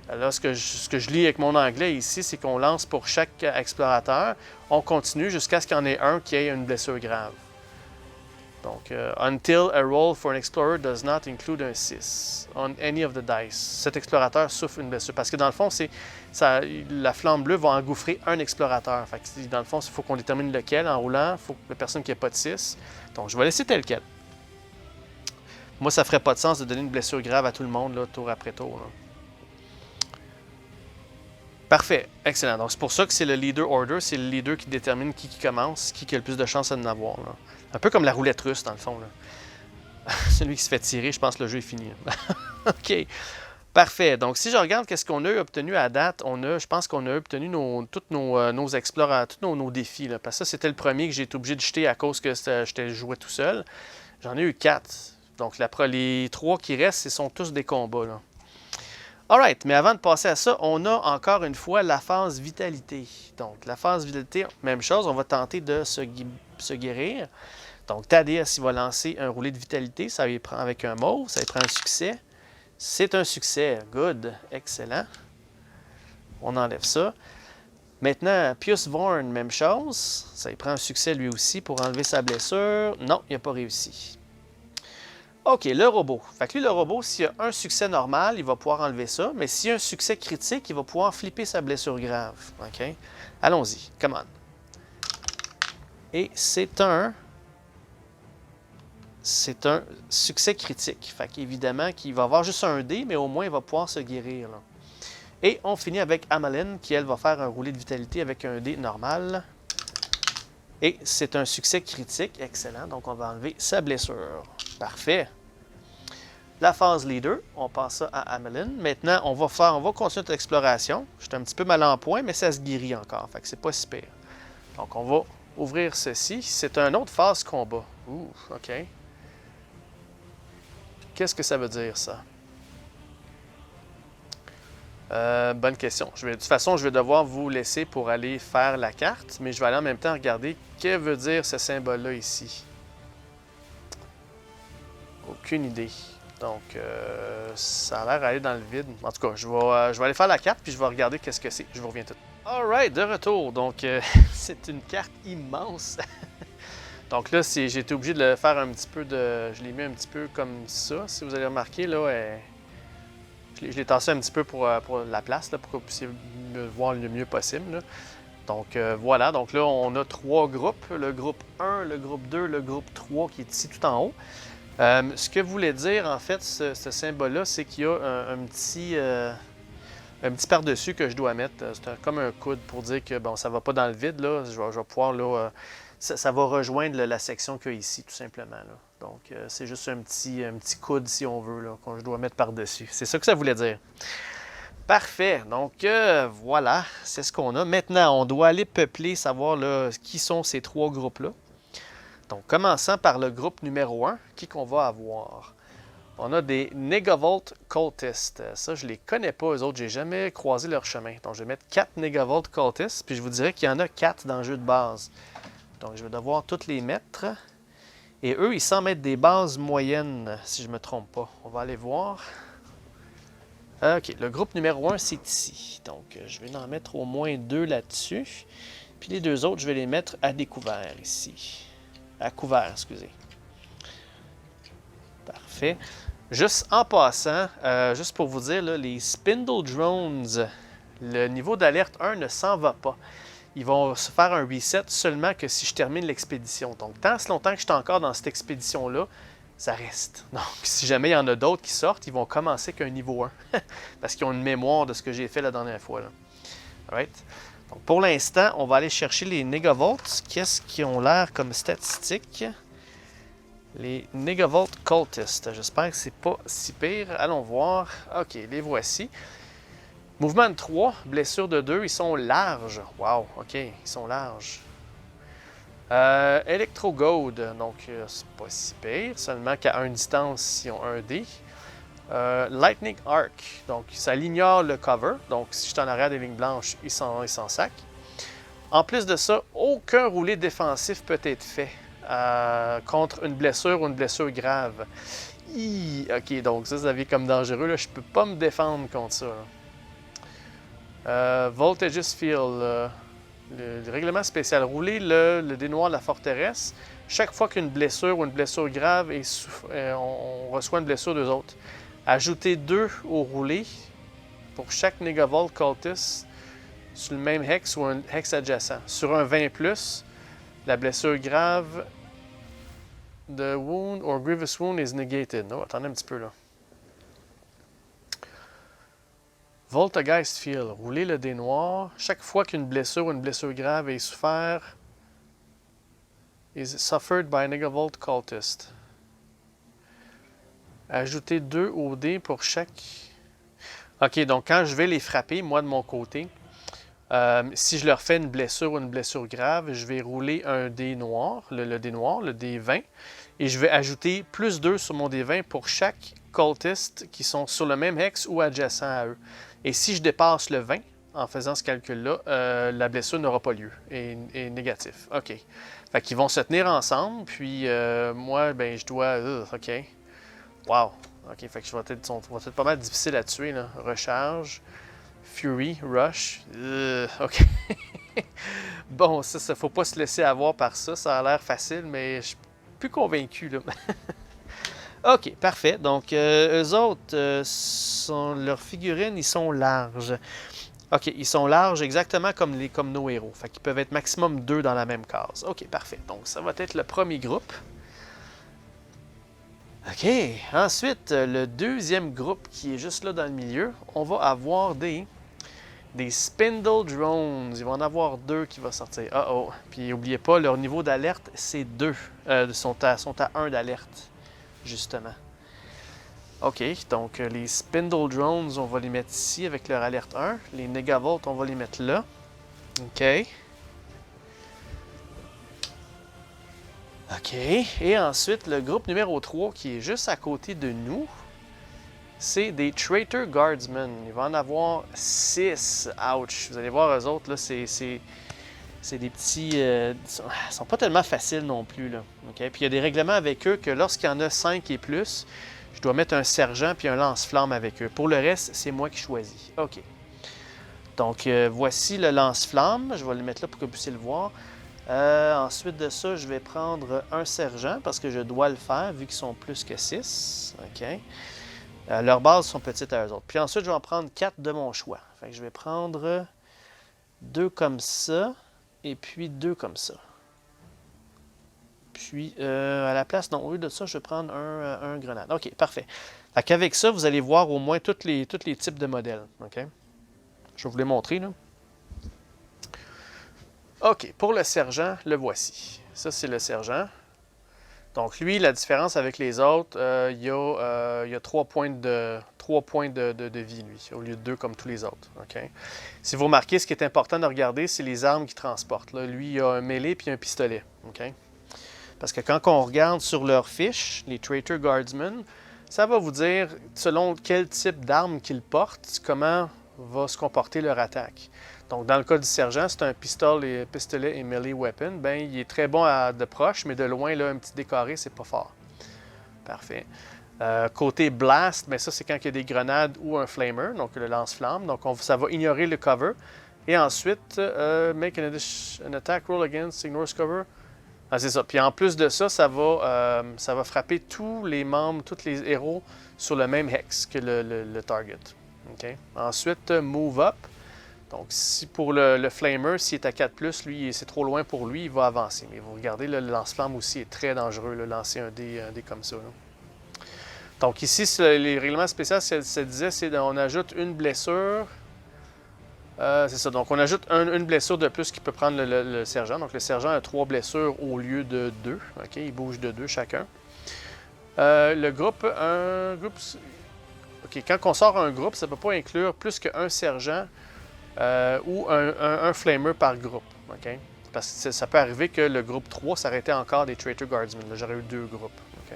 Là, ce que je lis avec mon anglais ici, c'est qu'on lance pour chaque explorateur. On continue jusqu'à ce qu'il y en ait un qui ait une blessure grave. Donc, until a roll for an explorer does not include un 6 on any of the dice. Cet explorateur souffre une blessure. Parce que dans le fond, la flamme bleue va engouffrer un explorateur. Fait que, dans le fond, il faut qu'on détermine lequel en roulant. Il faut que la personne qui n'a pas de 6. Donc, je vais laisser tel quel. Moi, ça ne ferait pas de sens de donner une blessure grave à tout le monde, là, tour après tour. Là. Parfait, excellent. Donc, c'est pour ça que c'est le leader order. C'est le leader qui détermine qui commence, qui a le plus de chances d'en avoir. Là. Un peu comme la roulette russe, dans le fond. Là. Celui qui se fait tirer, je pense que le jeu est fini. OK. Parfait. Donc, si je regarde qu'est-ce qu'on a obtenu à date, je pense qu'on a obtenu tous nos explorateurs, tous nos défis. Là, parce que ça, c'était le premier que j'ai été obligé de jeter à cause que je jouais tout seul. J'en ai eu 4. Donc, les 3 qui restent, ce sont tous des combats. Là. Alright, mais avant de passer à ça, on a encore une fois la phase vitalité. Donc, la phase vitalité, même chose, on va tenter de se guérir. Donc, Thaddeus, il va lancer un roulé de vitalité. Ça lui prend avec un mauve, ça lui prend un succès. C'est un succès. Good. Excellent. On enlève ça. Maintenant, Pius Vorn, même chose. Ça lui prend un succès lui aussi pour enlever sa blessure. Non, il n'a pas réussi. OK, le robot. Fait que lui, le robot, s'il a un succès normal, il va pouvoir enlever ça. Mais s'il a un succès critique, il va pouvoir flipper sa blessure grave. OK? Allons-y. Come on. Et c'est un succès critique. Fait qu'évidemment, qu'il va avoir juste un dé, mais au moins, il va pouvoir se guérir. Là. Et on finit avec Amaline, qui, elle, va faire un roulé de vitalité avec un dé normal. Et c'est un succès critique. Excellent. Donc, on va enlever sa blessure. Parfait. La phase leader, on passe ça à Amaline. Maintenant, on va continuer notre exploration. J'étais un petit peu mal en point, mais ça se guérit encore. Fait que c'est pas si pire. Donc, on va ouvrir ceci. C'est une autre phase combat. Ouh, OK. Qu'est-ce que ça veut dire, ça? Bonne question. De toute façon, je vais devoir vous laisser pour aller faire la carte, mais je vais aller en même temps regarder que veut dire ce symbole-là ici. Aucune idée. Donc, ça a l'air d'aller dans le vide. En tout cas, je vais aller faire la carte, puis je vais regarder qu'est-ce que c'est. Je vous reviens tout. Alright, de retour. Donc, c'est une carte immense. Donc là, j'ai été obligé de le faire un petit peu de... Je l'ai mis un petit peu comme ça, si vous avez remarqué. Là, je l'ai tassé un petit peu pour la place, là, pour que vous puissiez me voir le mieux possible. Là. Donc, voilà. Donc là, on a 3 groupes. Le groupe 1, le groupe 2, le groupe 3 qui est ici tout en haut. Ce que voulait dire, en fait, ce symbole-là, c'est qu'il y a un petit par-dessus que je dois mettre. C'est comme un coude pour dire que bon, ça ne va pas dans le vide. Là. Je vais pouvoir, là, ça va rejoindre la section qu'il y a ici, tout simplement. Là. Donc, c'est juste un petit coude, si on veut, là, que je dois mettre par-dessus. C'est ça que ça voulait dire. Parfait. Donc, voilà, c'est ce qu'on a. Maintenant, on doit aller peupler, savoir là, qui sont ces 3 groupes-là. Donc, commençant par le groupe numéro 1, qui qu'on va avoir? On a des Negavolt Cultists. Ça, je ne les connais pas, eux autres. Je n'ai jamais croisé leur chemin. Donc, je vais mettre 4 Negavolt Cultists, puis je vous dirais qu'il y en a 4 dans le jeu de base. Donc, je vais devoir toutes les mettre. Et eux, ils semblent être des bases moyennes, si je ne me trompe pas. On va aller voir. OK, le groupe numéro 1, c'est ici. Donc, je vais en mettre au moins 2 là-dessus. Puis les 2 autres, je vais les mettre à découvert ici. À couvert, excusez. Parfait. Juste en passant, juste pour vous dire, là, les Spindle Drones, le niveau d'alerte 1 ne s'en va pas. Ils vont se faire un reset seulement que si je termine l'expédition. Donc, tant si longtemps que je suis encore dans cette expédition-là, ça reste. Donc, si jamais il y en a d'autres qui sortent, ils vont commencer qu'un niveau 1. Parce qu'ils ont une mémoire de ce que j'ai fait la dernière fois. Là. Alright? Donc, pour l'instant, on va aller chercher les Negavolt. Qu'est-ce qui ont l'air comme statistiques? Les Negavolt Cultists. J'espère que c'est pas si pire. Allons voir. OK, les voici. Mouvement de 3, blessure de 2, ils sont larges. Wow, OK, ils sont larges. Electro Goad, donc c'est pas si pire, seulement qu'à une distance, ils ont un dé. Lightning Arc, donc ça l'ignore le cover, donc si je suis en arrière des lignes blanches, ils s'en sac. En plus de ça, aucun roulé défensif peut être fait contre une blessure ou une blessure grave. OK, donc ça devient comme dangereux, là. Je peux pas me défendre contre ça. Voltageous Field, le règlement spécial. Rouler le dé noir de la forteresse. Chaque fois qu'une blessure ou une blessure grave, on reçoit une blessure d'eux autres. Ajouter 2 au roulé pour chaque Negavolt Cultist sur le même hex ou un hex adjacent. Sur un 20+, la blessure grave de wound or grievous wound is negated. Non, attendez un petit peu là. Voltageist Field, rouler le dé noir. Chaque fois qu'une blessure ou une blessure grave est souffert, is suffered by a Negavolt Cultist. Ajouter 2 au dé pour chaque... OK, donc quand je vais les frapper, moi de mon côté, si je leur fais une blessure ou une blessure grave, je vais rouler un dé noir, le dé noir, le dé 20, et je vais ajouter plus 2 sur mon dé 20 pour chaque cultiste qui sont sur le même hex ou adjacent à eux. Et si je dépasse le 20, en faisant ce calcul-là, la blessure n'aura pas lieu, et négatif. OK. Fait qu'ils vont se tenir ensemble, puis moi, ben, je dois... OK. Wow. OK, fait que ça va être pas mal difficile à tuer, là. Recharge, Fury, Rush. OK. Bon, ça, faut pas se laisser avoir par ça. Ça a l'air facile, mais je suis plus convaincu, là. OK, parfait. Donc, eux autres, leurs figurines, ils sont larges. OK, ils sont larges exactement comme nos héros. Fait qu'ils peuvent être maximum 2 dans la même case. OK, parfait. Donc, ça va être le premier groupe. OK, ensuite, le deuxième groupe qui est juste là dans le milieu, on va avoir des Spindle Drones. Il va en avoir 2 qui vont sortir. Oh. Puis, n'oubliez pas, leur niveau d'alerte, c'est 2. Sont à 1 d'alerte, justement. OK, donc les Spindle Drones, on va les mettre ici avec leur alerte 1. Les Negavolt, on va les mettre là. OK. OK. Et ensuite, le groupe numéro 3 qui est juste à côté de nous, c'est des Traitor Guardsmen. Il va en avoir 6. Ouch. Vous allez voir, eux autres, là, c'est des petits... ils sont pas tellement faciles non plus, là. OK. Puis il y a des règlements avec eux que lorsqu'il y en a 5 et plus, je dois mettre un sergent puis un lance-flamme avec eux. Pour le reste, c'est moi qui choisis. OK. Donc, voici le lance-flamme. Je vais le mettre là pour que vous puissiez le voir. Ensuite de ça, je vais prendre un sergent parce que je dois le faire vu qu'ils sont plus que 6. OK. Leurs bases sont petites à eux autres. Puis ensuite, je vais en prendre 4 de mon choix. Fait que je vais prendre 2 comme ça et puis 2 comme ça. Puis, à la place, non, au lieu de ça, je vais prendre un grenade. OK, parfait. Fait qu'avec ça, vous allez voir au moins tous les types de modèles. OK? Je vais vous les montrer, là. OK, pour le sergent, le voici. Ça, c'est le sergent. Donc, lui, la différence avec les autres, il y a 3 points de vie, lui, au lieu de 2 comme tous les autres. OK? Si vous remarquez, ce qui est important de regarder, c'est les armes qu'il transporte. Là. Lui, il a un mêlé puis un pistolet. OK? Parce que quand on regarde sur leur fiche, les Traitor Guardsmen, ça va vous dire, selon quel type d'arme qu'ils portent, comment va se comporter leur attaque. Donc, dans le cas du sergent, c'est un pistolet et melee weapon. Ben, il est très bon de proche, mais de loin, là, un petit décoré, c'est pas fort. Parfait. Côté blast, ben ça c'est quand il y a des grenades ou un flamer, donc le lance-flamme. Donc ça va ignorer le cover. Et ensuite, make an attack roll against, ignores cover. Ah, c'est ça. Puis en plus de ça, ça va frapper tous les membres, tous les héros sur le même hex que le target. Okay? Ensuite, move up. Donc, si pour le flamer, s'il est à 4+, lui, c'est trop loin pour lui, il va avancer. Mais vous regardez, là, le lance-flamme aussi est très dangereux, là, lancer un dé comme ça. Là. Donc ici, les règlements spéciaux, ça disait, c'est on ajoute une blessure. C'est ça. Donc on ajoute une blessure de plus qui peut prendre le sergent. Donc le sergent a 3 blessures au lieu de 2. OK, il bouge de 2 chacun. Le groupe, OK, quand on sort un groupe, ça ne peut pas inclure plus qu'un sergent ou un flamer par groupe. OK? Parce que ça peut arriver que le groupe 3 s'arrêtait encore des Traitor Guardsmen. Là, j'aurais eu 2 groupes. OK?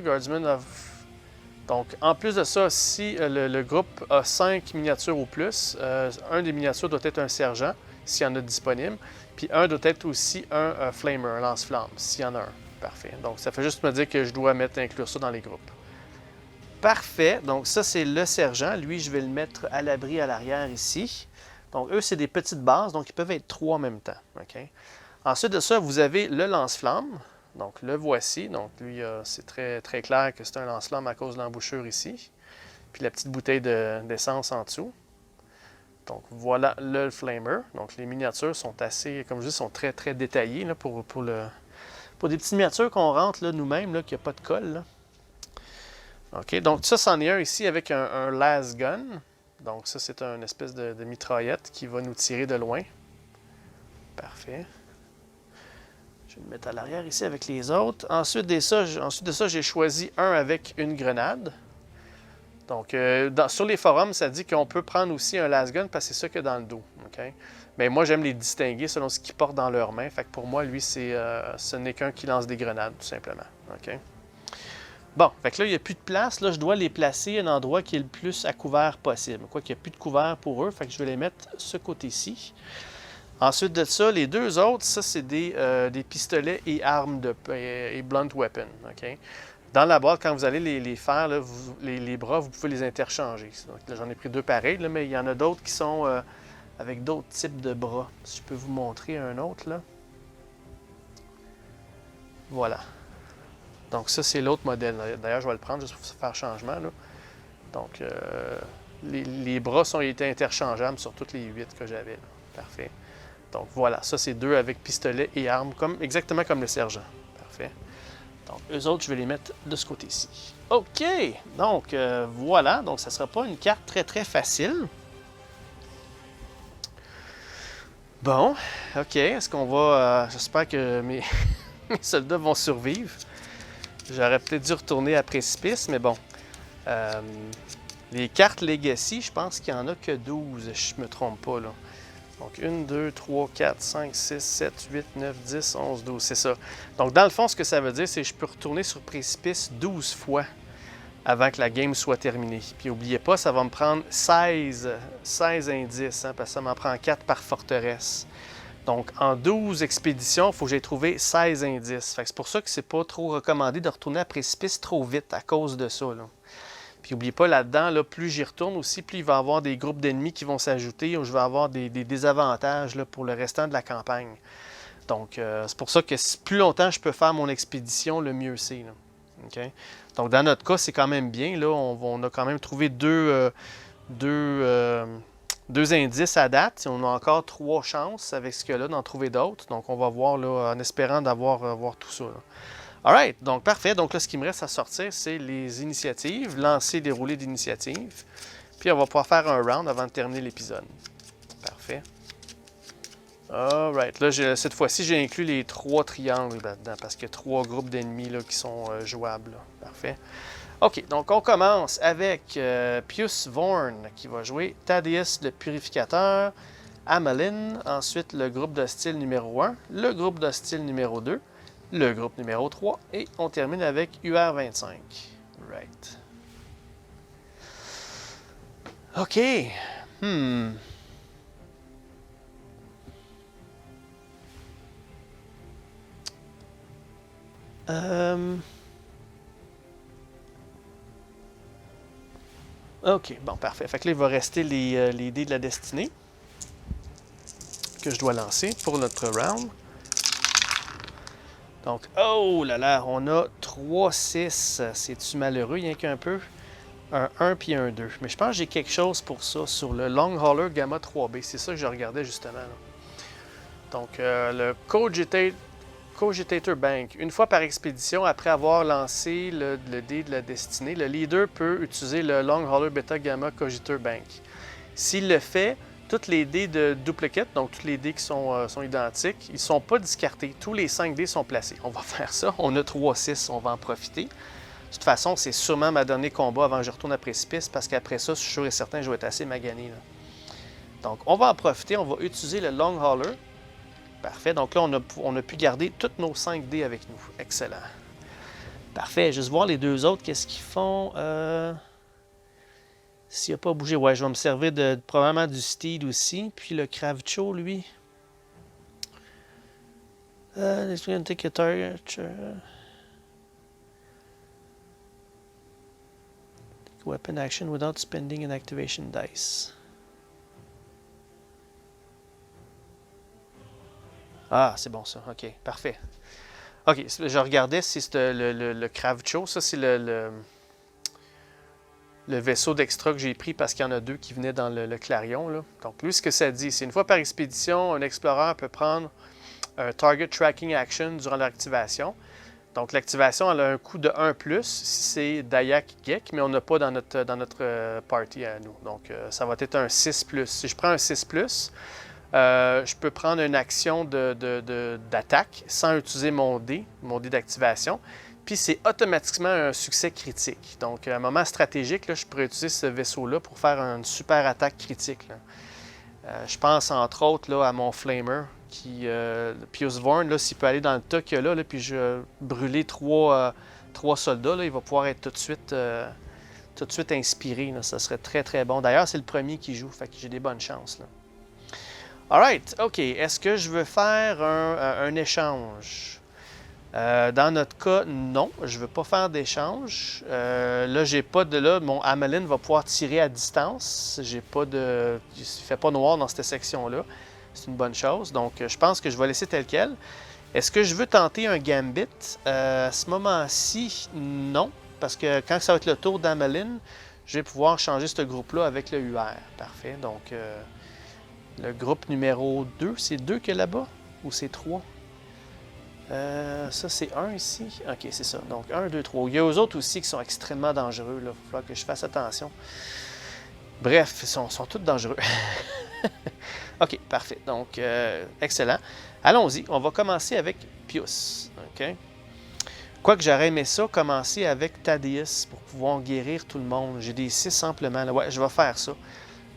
Guardsmen of... Donc, en plus de ça, si le groupe a 5 miniatures ou plus, un des miniatures doit être un sergent, s'il y en a disponible, puis un doit être aussi un flamer, un lance-flamme, s'il y en a un. Parfait. Donc, ça fait juste me dire que je dois inclure ça dans les groupes. Parfait. Donc, ça, c'est le sergent. Lui, je vais le mettre à l'abri à l'arrière ici. Donc, eux, c'est des petites bases, donc ils peuvent être 3 en même temps. Okay? Ensuite de ça, vous avez le lance-flamme. Donc, le voici. Donc, lui, c'est très, très clair que c'est un lance-flamme à cause de l'embouchure ici. Puis la petite bouteille d'essence en dessous. Donc, voilà le flamer. Donc, les miniatures sont assez, comme je dis, sont très, très détaillées là, pour des petites miniatures qu'on rentre nous-mêmes, qu'il n'y a pas de colle. Là. OK, donc ça, c'en est un ici avec un las gun. Donc, ça, c'est une espèce de mitraillette qui va nous tirer de loin. Parfait. Je vais le mettre à l'arrière ici avec les autres. Ensuite de ça, j'ai choisi un avec une grenade. Donc, sur les forums, ça dit qu'on peut prendre aussi un las gun parce que c'est ça qu'il y a dans le dos. Okay? Mais moi, j'aime les distinguer selon ce qu'ils portent dans leurs mains. Fait que pour moi, lui, ce n'est qu'un qui lance des grenades, tout simplement. Okay? Bon, fait que là, il n'y a plus de place. Là, je dois les placer à un endroit qui est le plus à couvert possible. Quoi qu'il n'y a plus de couvert pour eux, fait que je vais les mettre ce côté-ci. Ensuite de ça, les deux autres, ça, c'est des pistolets et armes et blunt weapon. Okay? Dans la boîte, quand vous allez les faire, là, les bras, vous pouvez les interchanger. Donc, là, j'en ai pris 2 pareils, là, mais il y en a d'autres qui sont avec d'autres types de bras. Si je peux vous montrer un autre, là. Voilà. Donc, ça, c'est l'autre modèle. D'ailleurs, je vais le prendre juste pour faire changement. Là. Donc, les bras ont été interchangeables sur toutes les 8 que j'avais. Parfait. Donc, voilà. Ça, c'est 2 avec pistolet et armes, exactement comme le sergent. Parfait. Donc, eux autres, je vais les mettre de ce côté-ci. OK! Donc, voilà. Donc, ça ne sera pas une carte très, très facile. Bon. OK. Est-ce qu'on va... j'espère que mes soldats vont survivre. J'aurais peut-être dû retourner à Précipice, mais bon. Les cartes Legacy, je pense qu'il n'y en a que 12, je ne me trompe pas. Là. Donc, 1, 2, 3, 4, 5, 6, 7, 8, 9, 10, 11, 12, c'est ça. Donc, dans le fond, ce que ça veut dire, c'est que je peux retourner sur Précipice 12 fois avant que la game soit terminée. Puis, n'oubliez pas, ça va me prendre 16 indices, parce que ça m'en prend 4 par forteresse. Donc, en 12 expéditions, il faut que j'aie trouvé 16 indices. C'est pour ça que c'est pas trop recommandé de retourner à Précipice trop vite à cause de ça. Là. Puis, n'oubliez pas, là-dedans, là, plus j'y retourne aussi, plus il va y avoir des groupes d'ennemis qui vont s'ajouter ou je vais avoir des désavantages là, pour le restant de la campagne. Donc, c'est pour ça que plus longtemps je peux faire mon expédition, le mieux c'est. Okay? Donc, dans notre cas, c'est quand même bien. Là, on a quand même trouvé deux indices à date. On a encore 3 chances avec ce qu'il y a là d'en trouver d'autres. Donc, on va voir là, en espérant d'avoir tout ça. Là. Alright, donc parfait. Donc là, ce qui me reste à sortir, c'est les initiatives, lancer, dérouler d'initiatives. Puis on va pouvoir faire un round avant de terminer l'épisode. Parfait. Alright, là, cette fois-ci, j'ai inclus les 3 triangles là-dedans parce qu'il y a 3 groupes d'ennemis là, qui sont jouables. Là. Parfait. OK, donc on commence avec Pius Vorn qui va jouer Thaddeus le Purificateur, Amalyn, ensuite le groupe de style numéro 1, le groupe de style numéro 2, le groupe numéro 3 et on termine avec UR25. Right. OK. Ok, bon, parfait. Fait que là, il va rester les dés de la destinée que je dois lancer pour notre round. Donc, oh là là, on a 3-6. C'est-tu malheureux, rien qu'un peu? Un 1 puis un 2. Mais je pense que j'ai quelque chose pour ça sur le Long Hauler Gamma 3B. C'est ça que je regardais justement. Là. Donc, le Cogitator Bank. Une fois par expédition, après avoir lancé le dé de la destinée, le leader peut utiliser le Long Hauler Beta Gamma Cogitator Bank. S'il le fait, tous les dés de duplicate, donc tous les dés qui sont identiques, ils ne sont pas discartés. Tous les 5 dés sont placés. On va faire ça. On a 3-6, on va en profiter. De toute façon, c'est sûrement ma dernier combat avant que je retourne à précipice, parce qu'après ça, je suis sûr et certain que je vais être assez magané. Là. Donc, on va en profiter. On va utiliser le Long Hauler. Parfait. Donc là, on a pu garder tous nos 5 dés avec nous. Excellent. Parfait. Juste voir les deux autres, qu'est-ce qu'ils font. S'il n'a pas bougé, ouais, je vais me servir probablement du Steed aussi. Puis le Kravcho, lui. Let's take a target. Weapon action without spending an activation dice. Ah, c'est bon ça. OK, parfait. OK, je regardais si c'était le Kravcho. Ça, c'est le vaisseau d'extra que j'ai pris parce qu'il y en a 2 qui venaient dans le Clarion. Là. Donc, lui, ce que ça dit, c'est une fois par expédition, un explorateur peut prendre un Target Tracking Action durant l'activation. Donc, l'activation, elle a un coût de 1+, si c'est Dayak Gek, mais on n'a pas dans notre party à nous. Donc, ça va être un 6+. Si je prends un 6+, je peux prendre une action d'attaque sans utiliser mon dé d'activation. Puis c'est automatiquement un succès critique. Donc, à un moment stratégique, là, je pourrais utiliser ce vaisseau-là pour faire une super attaque critique. Je pense entre autres là, à mon Flamer, Pius Vorn, s'il peut aller dans le tas qu'il y a là, puis je brûler 3 soldats, là, il va pouvoir être tout de suite inspiré. Là. Ça serait très très bon. D'ailleurs, c'est le premier qui joue, fait que j'ai des bonnes chances. Là. Alright, OK. Est-ce que je veux faire un échange? Dans notre cas, non. Je ne veux pas faire d'échange. Là, j'ai pas de... Là, mon Amelin va pouvoir tirer à distance. J'ai pas de... Il ne fait pas noir dans cette section-là. C'est une bonne chose. Donc, je pense que je vais laisser tel quel. Est-ce que je veux tenter un Gambit? À ce moment-ci, non. Parce que quand ça va être le tour d'Amelin, je vais pouvoir changer ce groupe-là avec le UR. Parfait. Donc... le groupe numéro 2, c'est 2 qu'il y a là-bas? Ou c'est 3? Ça, c'est 1 ici. OK, c'est ça. Donc, 1, 2, 3. Il y a eux autres aussi qui sont extrêmement dangereux. Il va falloir que je fasse attention. Bref, ils sont tous dangereux. OK, parfait. Donc, excellent. Allons-y. On va commencer avec Pius. OK? Quoique j'aurais aimé ça, commencer avec Thaddeus pour pouvoir guérir tout le monde. J'ai des 6 amplement. Ouais, je vais faire ça.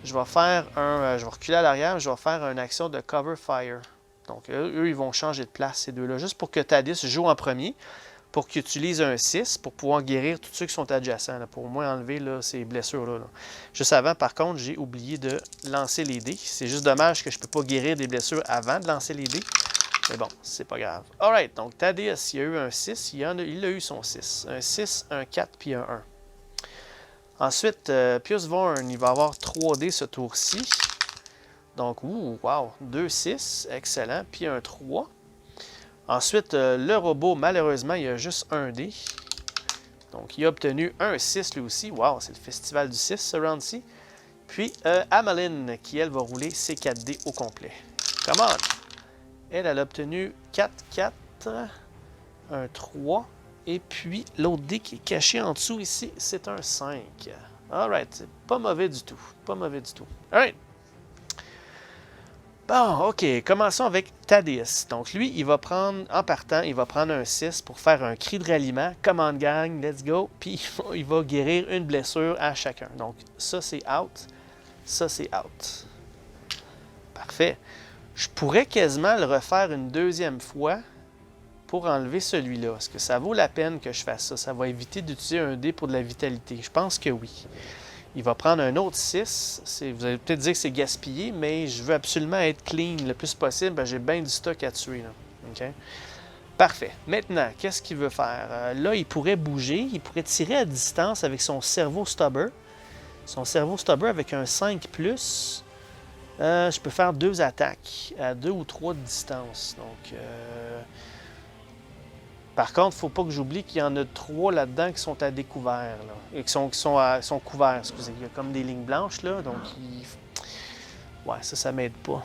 Je vais faire je vais reculer à l'arrière, je vais faire une action de Cover Fire. Donc, eux, ils vont changer de place, ces deux-là, juste pour que Thaddeus joue en premier, pour qu'il utilise un 6 pour pouvoir guérir tous ceux qui sont adjacents, là, pour au moins enlever là, ces blessures-là. Là. Juste avant, par contre, j'ai oublié de lancer les dés. C'est juste dommage que je ne peux pas guérir des blessures avant de lancer les dés. Mais bon, c'est pas grave. Alright, donc Thaddeus, il a eu un 6, il a eu son 6. Un 6, un 4, puis un 1. Ensuite, Pius Vorn, il va avoir 3 dés ce tour-ci. Donc, wow, 2, 6, excellent. Puis un 3. Ensuite, le robot, malheureusement, il a juste un dé. Donc, il a obtenu un 6 lui aussi. Wow, c'est le festival du 6, ce round-ci. Puis, Amelin, qui, elle, va rouler ses 4 dés au complet. Come on! Elle a obtenu 4, 4, un 3. Et puis, l'autre dé qui est caché en dessous ici, c'est un 5. Alright, c'est pas mauvais du tout. Pas mauvais du tout. Alright. Bon, OK. Commençons avec Thaddeus. Donc, lui, il va prendre, en partant, il va prendre un 6 pour faire un cri de ralliement. Come on, gang, let's go. Puis, il va guérir une blessure à chacun. Donc, ça, c'est out. Ça, c'est out. Parfait. Je pourrais quasiment le refaire une deuxième fois pour enlever celui-là. Est-ce que ça vaut la peine que je fasse ça? Ça va éviter d'utiliser un dé pour de la vitalité. Je pense que oui. Il va prendre un autre 6. Vous allez peut-être dire que c'est gaspillé, mais je veux absolument être clean le plus possible. J'ai bien du stock à tuer. Là. Okay? Parfait. Maintenant, qu'est-ce qu'il veut faire? Là, il pourrait bouger, il pourrait tirer à distance avec son cerveau stubber. Son cerveau stubber avec un 5+. Je peux faire 2 attaques à 2 ou 3 de distance. Donc, par contre, il ne faut pas que j'oublie qu'il y en a 3 là-dedans qui sont à découvert. Là, et qui sont couverts, excusez. Il y a comme des lignes blanches, là. Donc, ouais, ça m'aide pas.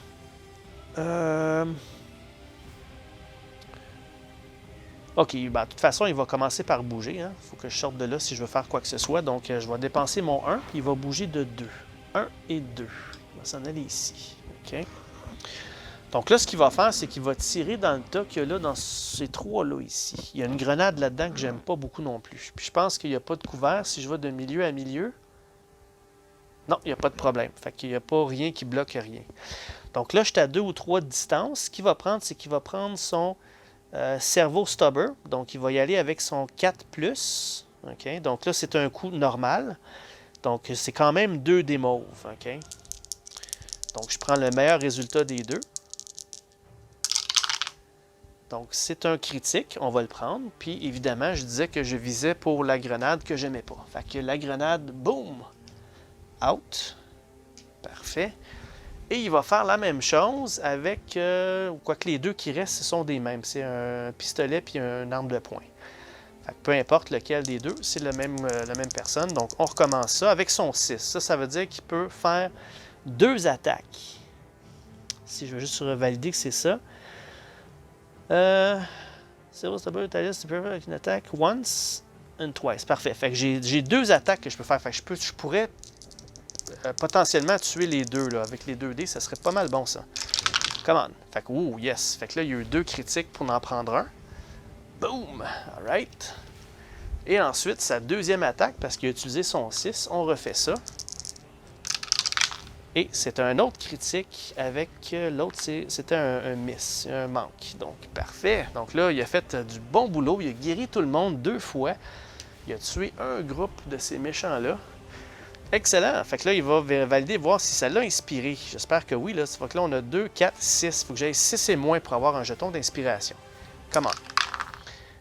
OK, ben, de toute façon, il va commencer par bouger. Il faut que je sorte de là si je veux faire quoi que ce soit. Donc, je vais dépenser mon 1, puis il va bouger de 2. 1 et 2. Il va s'en aller ici. OK. Donc là, ce qu'il va faire, c'est qu'il va tirer dans le tas qu'il y a là, dans ces 3-là ici. Il y a une grenade là-dedans que j'aime pas beaucoup non plus. Puis je pense qu'il n'y a pas de couvert. Si je vais de milieu à milieu, non, il n'y a pas de problème. Fait qu'il n'y a pas rien qui bloque rien. Donc là, je suis à 2 ou 3 de distance. Ce qu'il va prendre, c'est qu'il va prendre son cerveau stubber. Donc, il va y aller avec son 4+. OK? Donc là, c'est un coup normal. Donc, c'est quand même 2 des mauves. OK? Donc, je prends le meilleur résultat des deux. Donc, c'est un critique. On va le prendre. Puis, évidemment, je disais que je visais pour la grenade que j'aimais pas. Fait que la grenade, boum! Out. Parfait. Et il va faire la même chose avec, quoique les deux qui restent, ce sont des mêmes. C'est un pistolet puis une arme de poing. Fait que peu importe lequel des deux, c'est la même personne. Donc, on recommence ça avec son 6. Ça veut dire qu'il peut faire 2 attaques. Si je veux juste valider que c'est ça. Avec une attaque once and twice. Parfait. Fait que j'ai 2 attaques que je peux faire. Fait que je pourrais potentiellement tuer les deux là, avec les 2 dés, ça serait pas mal bon ça. Come on. Fait que, yes. Fait que là, il y a eu 2 critiques pour en prendre un. Boom! Alright. Et ensuite, sa deuxième attaque, parce qu'il a utilisé son 6, on refait ça. Et c'est un autre critique avec l'autre, c'était un miss, un manque. Donc, parfait. Donc là, il a fait du bon boulot. Il a guéri tout le monde 2 fois. Il a tué un groupe de ces méchants-là. Excellent. Fait que là, il va valider, voir si ça l'a inspiré. J'espère que oui. Là. Fait que là, on a 2, 4, 6. Il faut que j'aille 6 et moins pour avoir un jeton d'inspiration. Comment?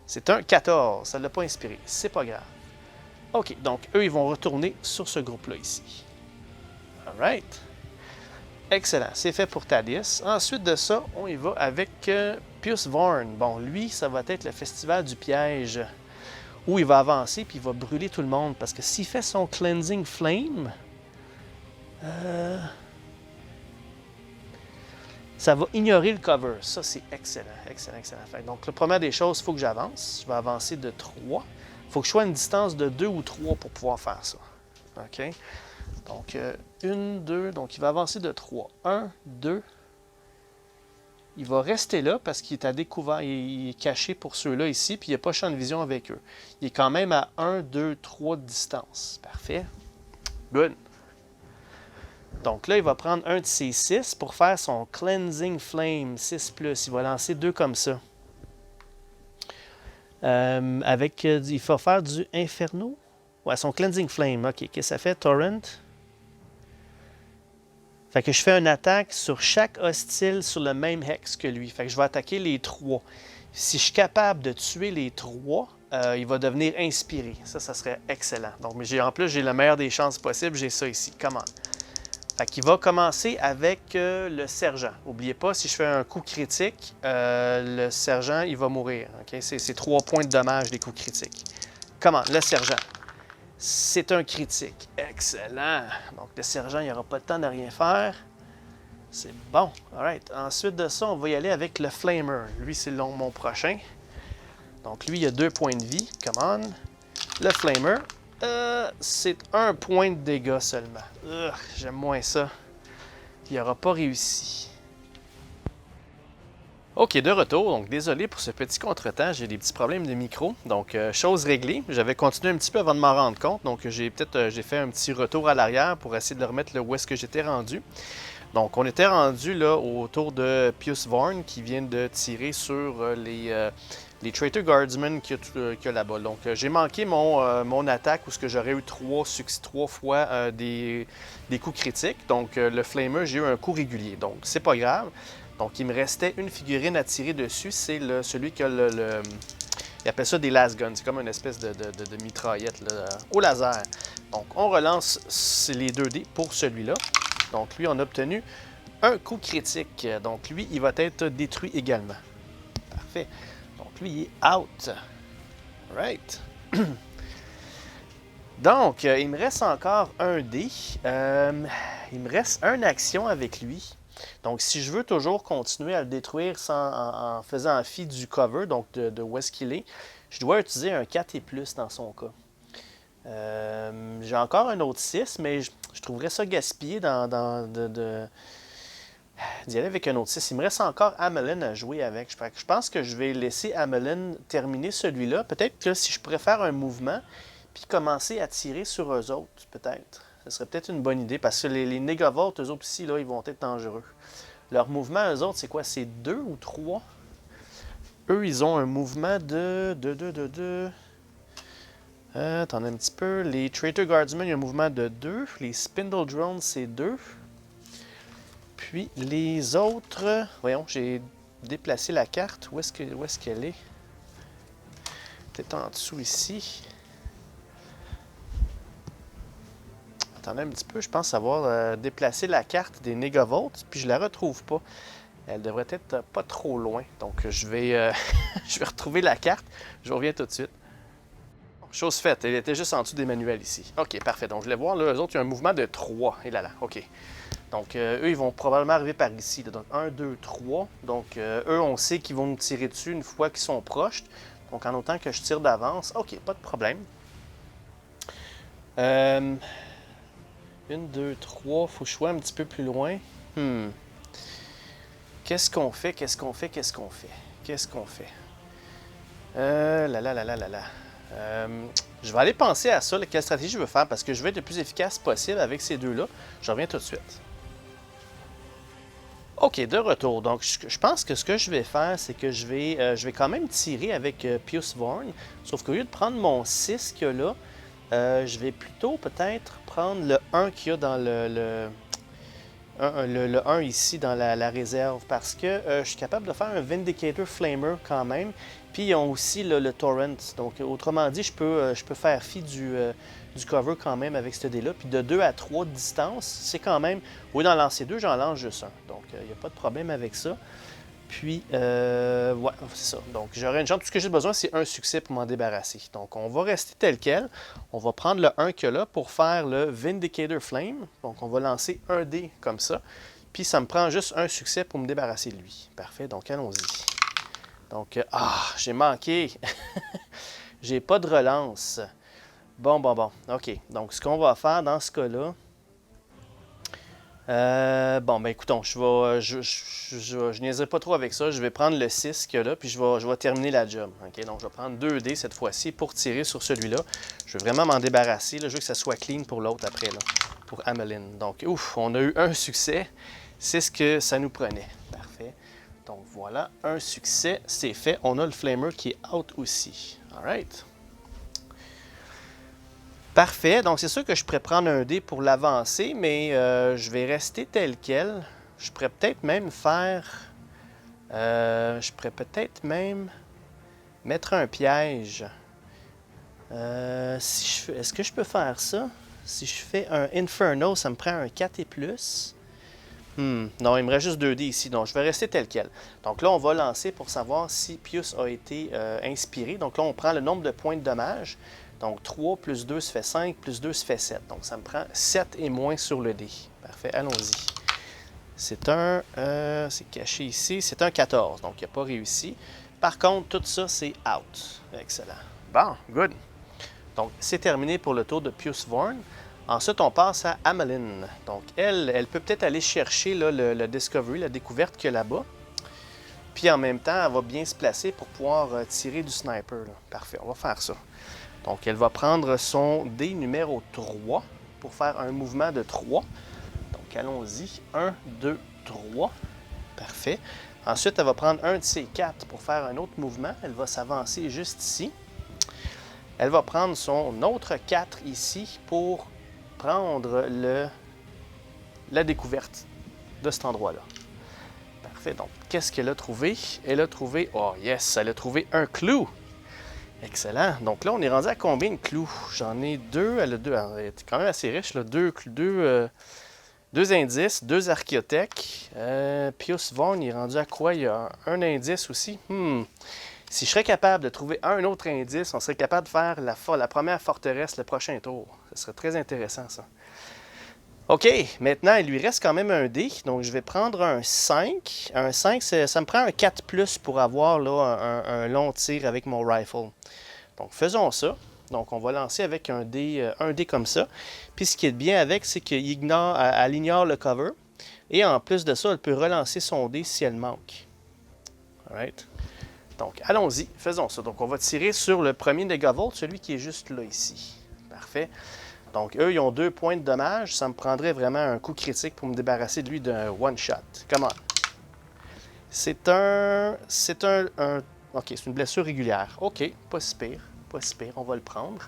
C'est un 14. Ça ne l'a pas inspiré. C'est pas grave. OK. Donc, eux, ils vont retourner sur ce groupe-là ici. Alright. Excellent. C'est fait pour Thaddeus. Ensuite de ça, on y va avec Pius Vorn. Bon, lui, ça va être le festival du piège. Où il va avancer puis il va brûler tout le monde. Parce que s'il fait son Cleansing Flame, ça va ignorer le cover. Ça, c'est excellent, excellent, excellent. Donc, la première des choses, il faut que j'avance. Je vais avancer de 3. Il faut que je sois à une distance de 2 ou 3 pour pouvoir faire ça. OK? Donc, 1, 2. Donc, il va avancer de 3. 1, 2. Il va rester là parce qu'il est à découvert, il est caché pour ceux-là ici, puis il n'y a pas champ de vision avec eux. Il est quand même à 1, 2, 3 de distance. Parfait. Good. Donc là, il va prendre un de ses 6 pour faire son Cleansing Flame 6+. Il va lancer 2 comme ça. Il va faire du Inferno. Ouais, son Cleansing Flame. OK, qu'est-ce que ça fait? Torrent. Fait que je fais une attaque sur chaque hostile sur le même hex que lui. Fait que je vais attaquer les 3. Si je suis capable de tuer les 3, il va devenir inspiré. Ça serait excellent. Donc, mais en plus, j'ai le meilleur des chances possibles. J'ai ça ici. Comment? Fait qu'il va commencer avec le sergent. N'oubliez pas, si je fais un coup critique, le sergent, il va mourir. Okay? C'est 3 points de dommage des coups critiques. Comment? Le sergent. C'est un critique. Excellent. Donc, le sergent, il n'aura pas le temps de rien faire. C'est bon. Alright. Ensuite de ça, on va y aller avec le Flamer. Lui, c'est mon prochain. Donc, lui, il a 2 points de vie. Come on. Le Flamer, c'est 1 point de dégâts seulement. J'aime moins ça. Il n'aura pas réussi. OK, de retour. Donc, désolé pour ce petit contretemps. J'ai des petits problèmes de micro. Donc, chose réglée. J'avais continué un petit peu avant de m'en rendre compte. Donc, j'ai fait un petit retour à l'arrière pour essayer de le remettre là où est-ce que j'étais rendu. Donc, on était rendu là autour de Pius Vorn qui vient de tirer sur les Traitor Guardsmen qu'il y a là-bas. Donc, j'ai manqué mon attaque où j'aurais eu 3 fois des coups critiques. Donc, le Flamer, j'ai eu un coup régulier. Donc, c'est pas grave. Donc, il me restait une figurine à tirer dessus. C'est celui qui a il appelle ça des las guns. C'est comme une espèce de mitraillette là, au laser. Donc, on relance les 2 dés pour celui-là. Donc, lui, on a obtenu un coup critique. Donc, lui, il va être détruit également. Parfait. Donc, lui, il est out. Right. Donc, il me reste encore un dé. Il me reste une action avec lui. Donc, si je veux toujours continuer à le détruire en faisant fi du cover, donc de où est-ce qu'il est, je dois utiliser un 4 et plus dans son cas. J'ai encore un autre 6, mais je trouverais ça gaspillé d'y aller avec un autre 6. Il me reste encore Amelin à jouer avec. Je pense que je vais laisser Amelin terminer celui-là. Peut-être que si je pourrais faire un mouvement, puis commencer à tirer sur eux autres, peut-être. Ce serait peut-être une bonne idée, parce que les Negavolt, eux autres aussi, là, ils vont être dangereux. Leur mouvement, eux autres, c'est quoi? C'est 2 ou 3? Eux, ils ont un mouvement de... attendez un petit peu. Les Traitor Guardsmen, il y a un mouvement de 2. Les Spindle Drones, c'est 2. Puis les autres... Voyons, j'ai déplacé la carte. Où est-ce qu'elle est? Peut-être en dessous ici. Attendez un petit peu, je pense avoir déplacé la carte des Negavolt, puis je la retrouve pas. Elle devrait être pas trop loin. Donc je vais retrouver la carte. Je reviens tout de suite. Chose faite, elle était juste en dessous des manuels ici. OK, parfait. Donc je vais voir, là, eux autres, il y a un mouvement de 3. Et là, OK. Donc eux, ils vont probablement arriver par ici. Là. Donc 1, 2, 3. Donc eux, on sait qu'ils vont nous tirer dessus une fois qu'ils sont proches. Donc en autant que je tire d'avance. OK, pas de problème. 1, 2, 3. Faut que je sois un petit peu plus loin. Qu'est-ce qu'on fait? Je vais aller penser à ça, quelle stratégie je veux faire, parce que je veux être le plus efficace possible avec ces deux-là. Je reviens tout de suite. OK, de retour. Donc, je pense que ce que je vais faire, c'est que je vais quand même tirer avec Pius Vorn. Sauf qu'au lieu de prendre mon 6 qu'il y a là, je vais plutôt peut-être prendre le 1 qu'il y a dans le 1 ici dans la réserve, parce que je suis capable de faire un Vindicator Flamer quand même. Puis ils ont aussi le Torrent. Donc, autrement dit, je peux faire fi du cover quand même avec ce dé-là. Puis de 2 à 3 de distance, c'est quand même... Au lieu d'en lancer 2, j'en lance juste 1. Donc, il n'y a pas de problème avec ça. Puis, ouais, c'est ça. Donc, j'aurai une chance. Tout ce que j'ai besoin, c'est un succès pour m'en débarrasser. Donc, on va rester tel quel. On va prendre le 1 qu'il y a là pour faire le Vindicator Flame. Donc, on va lancer un dé comme ça. Puis, ça me prend juste un succès pour me débarrasser de lui. Parfait. Donc, allons-y. Donc, j'ai manqué. J'ai pas de relance. Bon. OK. Donc, ce qu'on va faire dans ce cas-là... écoutons, je niaiserai pas trop avec ça. Je vais prendre le 6 qu'il y a là, puis je vais terminer la job. Okay? Donc, je vais prendre 2 dés cette fois-ci pour tirer sur celui-là. Je veux vraiment m'en débarrasser. Là. Je veux que ça soit clean pour l'autre après, là, pour Amelin. Donc, on a eu un succès. C'est ce que ça nous prenait. Parfait. Donc, voilà, un succès, c'est fait. On a le Flamer qui est out aussi. All right. Parfait. Donc, c'est sûr que je pourrais prendre un dé pour l'avancer, mais je vais rester tel quel. Je pourrais peut-être même faire... mettre un piège. Est-ce que je peux faire ça? Si je fais un Inferno, ça me prend un 4 et plus. Non, il me reste juste 2 dés ici, donc je vais rester tel quel. Donc là, on va lancer pour savoir si Pius a été inspiré. Donc là, on prend le nombre de points de dommage. Donc 3 plus 2, ça fait 5, plus 2, ça fait 7. Donc ça me prend 7 et moins sur le dé. Parfait, allons-y. C'est caché ici, c'est un 14, donc il n'a pas réussi. Par contre, tout ça, c'est out. Excellent. Bon, good. Donc, c'est terminé pour le tour de Pius Vorn. Ensuite, on passe à Amelin. Donc, elle peut peut-être aller chercher là, le Discovery, la découverte qu'il y a là-bas. Puis, en même temps, elle va bien se placer pour pouvoir tirer du sniper. Là. Parfait, on va faire ça. Donc, elle va prendre son dé numéro 3 pour faire un mouvement de 3. Donc, allons-y. 1, 2, 3. Parfait. Ensuite, elle va prendre un de ses 4 pour faire un autre mouvement. Elle va s'avancer juste ici. Elle va prendre son autre 4 ici pour prendre la découverte de cet endroit-là. Parfait. Donc, qu'est-ce qu'elle a trouvé? Elle a trouvé... Oh, yes! Elle a trouvé un clou! Excellent. Donc là, on est rendu à combien de clous? J'en ai deux. Elle a deux. Elle est quand même assez riche, là. Deux indices, deux archéothèques. Pius Vaughn, il est rendu à quoi? Il y a un indice aussi. Si je serais capable de trouver un autre indice, on serait capable de faire la première forteresse le prochain tour. Ce serait très intéressant, ça. OK, maintenant, il lui reste quand même un dé. Donc, je vais prendre un 5. Un 5, ça me prend un 4+ pour avoir là, un long tir avec mon rifle. Donc, faisons ça. Donc, on va lancer avec un dé comme ça. Puis, ce qui est bien avec, c'est qu'elle ignore le cover. Et en plus de ça, elle peut relancer son dé si elle manque. Alright. Donc, allons-y, faisons ça. Donc, on va tirer sur le premier Negavolt, celui qui est juste là, ici. Parfait. Donc, eux, ils ont 2 points de dommage. Ça me prendrait vraiment un coup critique pour me débarrasser de lui d'un one-shot. Come on. C'est OK, c'est une blessure régulière. OK, pas si pire. Pas si pire, on va le prendre.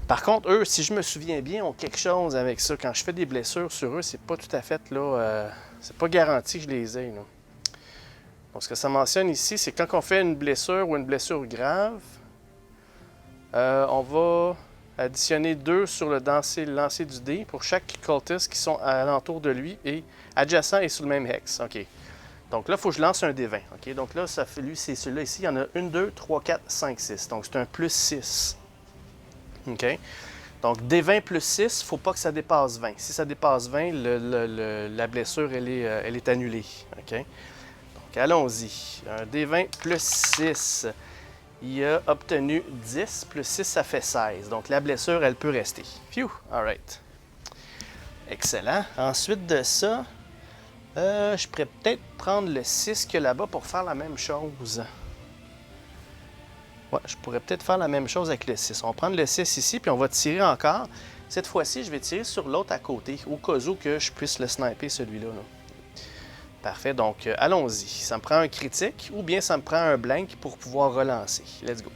Par contre, eux, si je me souviens bien, ont quelque chose avec ça. Quand je fais des blessures sur eux, c'est pas tout à fait, là... c'est pas garanti que je les ai, là. Donc, ce que ça mentionne ici, c'est que quand on fait une blessure ou une blessure grave, on va... additionner 2 sur le lancer du dé pour chaque cultiste qui sont alentour de lui et adjacent et sous le même hex. OK. Donc là, il faut que je lance un D20. OK. Donc là, ça fait lui, c'est celui-là ici. Il y en a 1, 2, 3, 4, 5, 6. Donc c'est un plus 6. OK. Donc D20 plus 6, il ne faut pas que ça dépasse 20. Si ça dépasse 20, la blessure, elle est annulée. OK. Donc allons-y. Un D20 plus 6. Il a obtenu 10, plus 6, ça fait 16. Donc, la blessure, elle peut rester. Phew! All right. Excellent. Ensuite de ça, je pourrais peut-être prendre le 6 qu'il y a là-bas pour faire la même chose. Ouais, je pourrais peut-être faire la même chose avec le 6. On va prendre le 6 ici, puis on va tirer encore. Cette fois-ci, je vais tirer sur l'autre à côté, au cas où que je puisse le sniper, celui-là. Là. Parfait, donc allons-y. Ça me prend un critique ou bien ça me prend un blank pour pouvoir relancer. Let's go.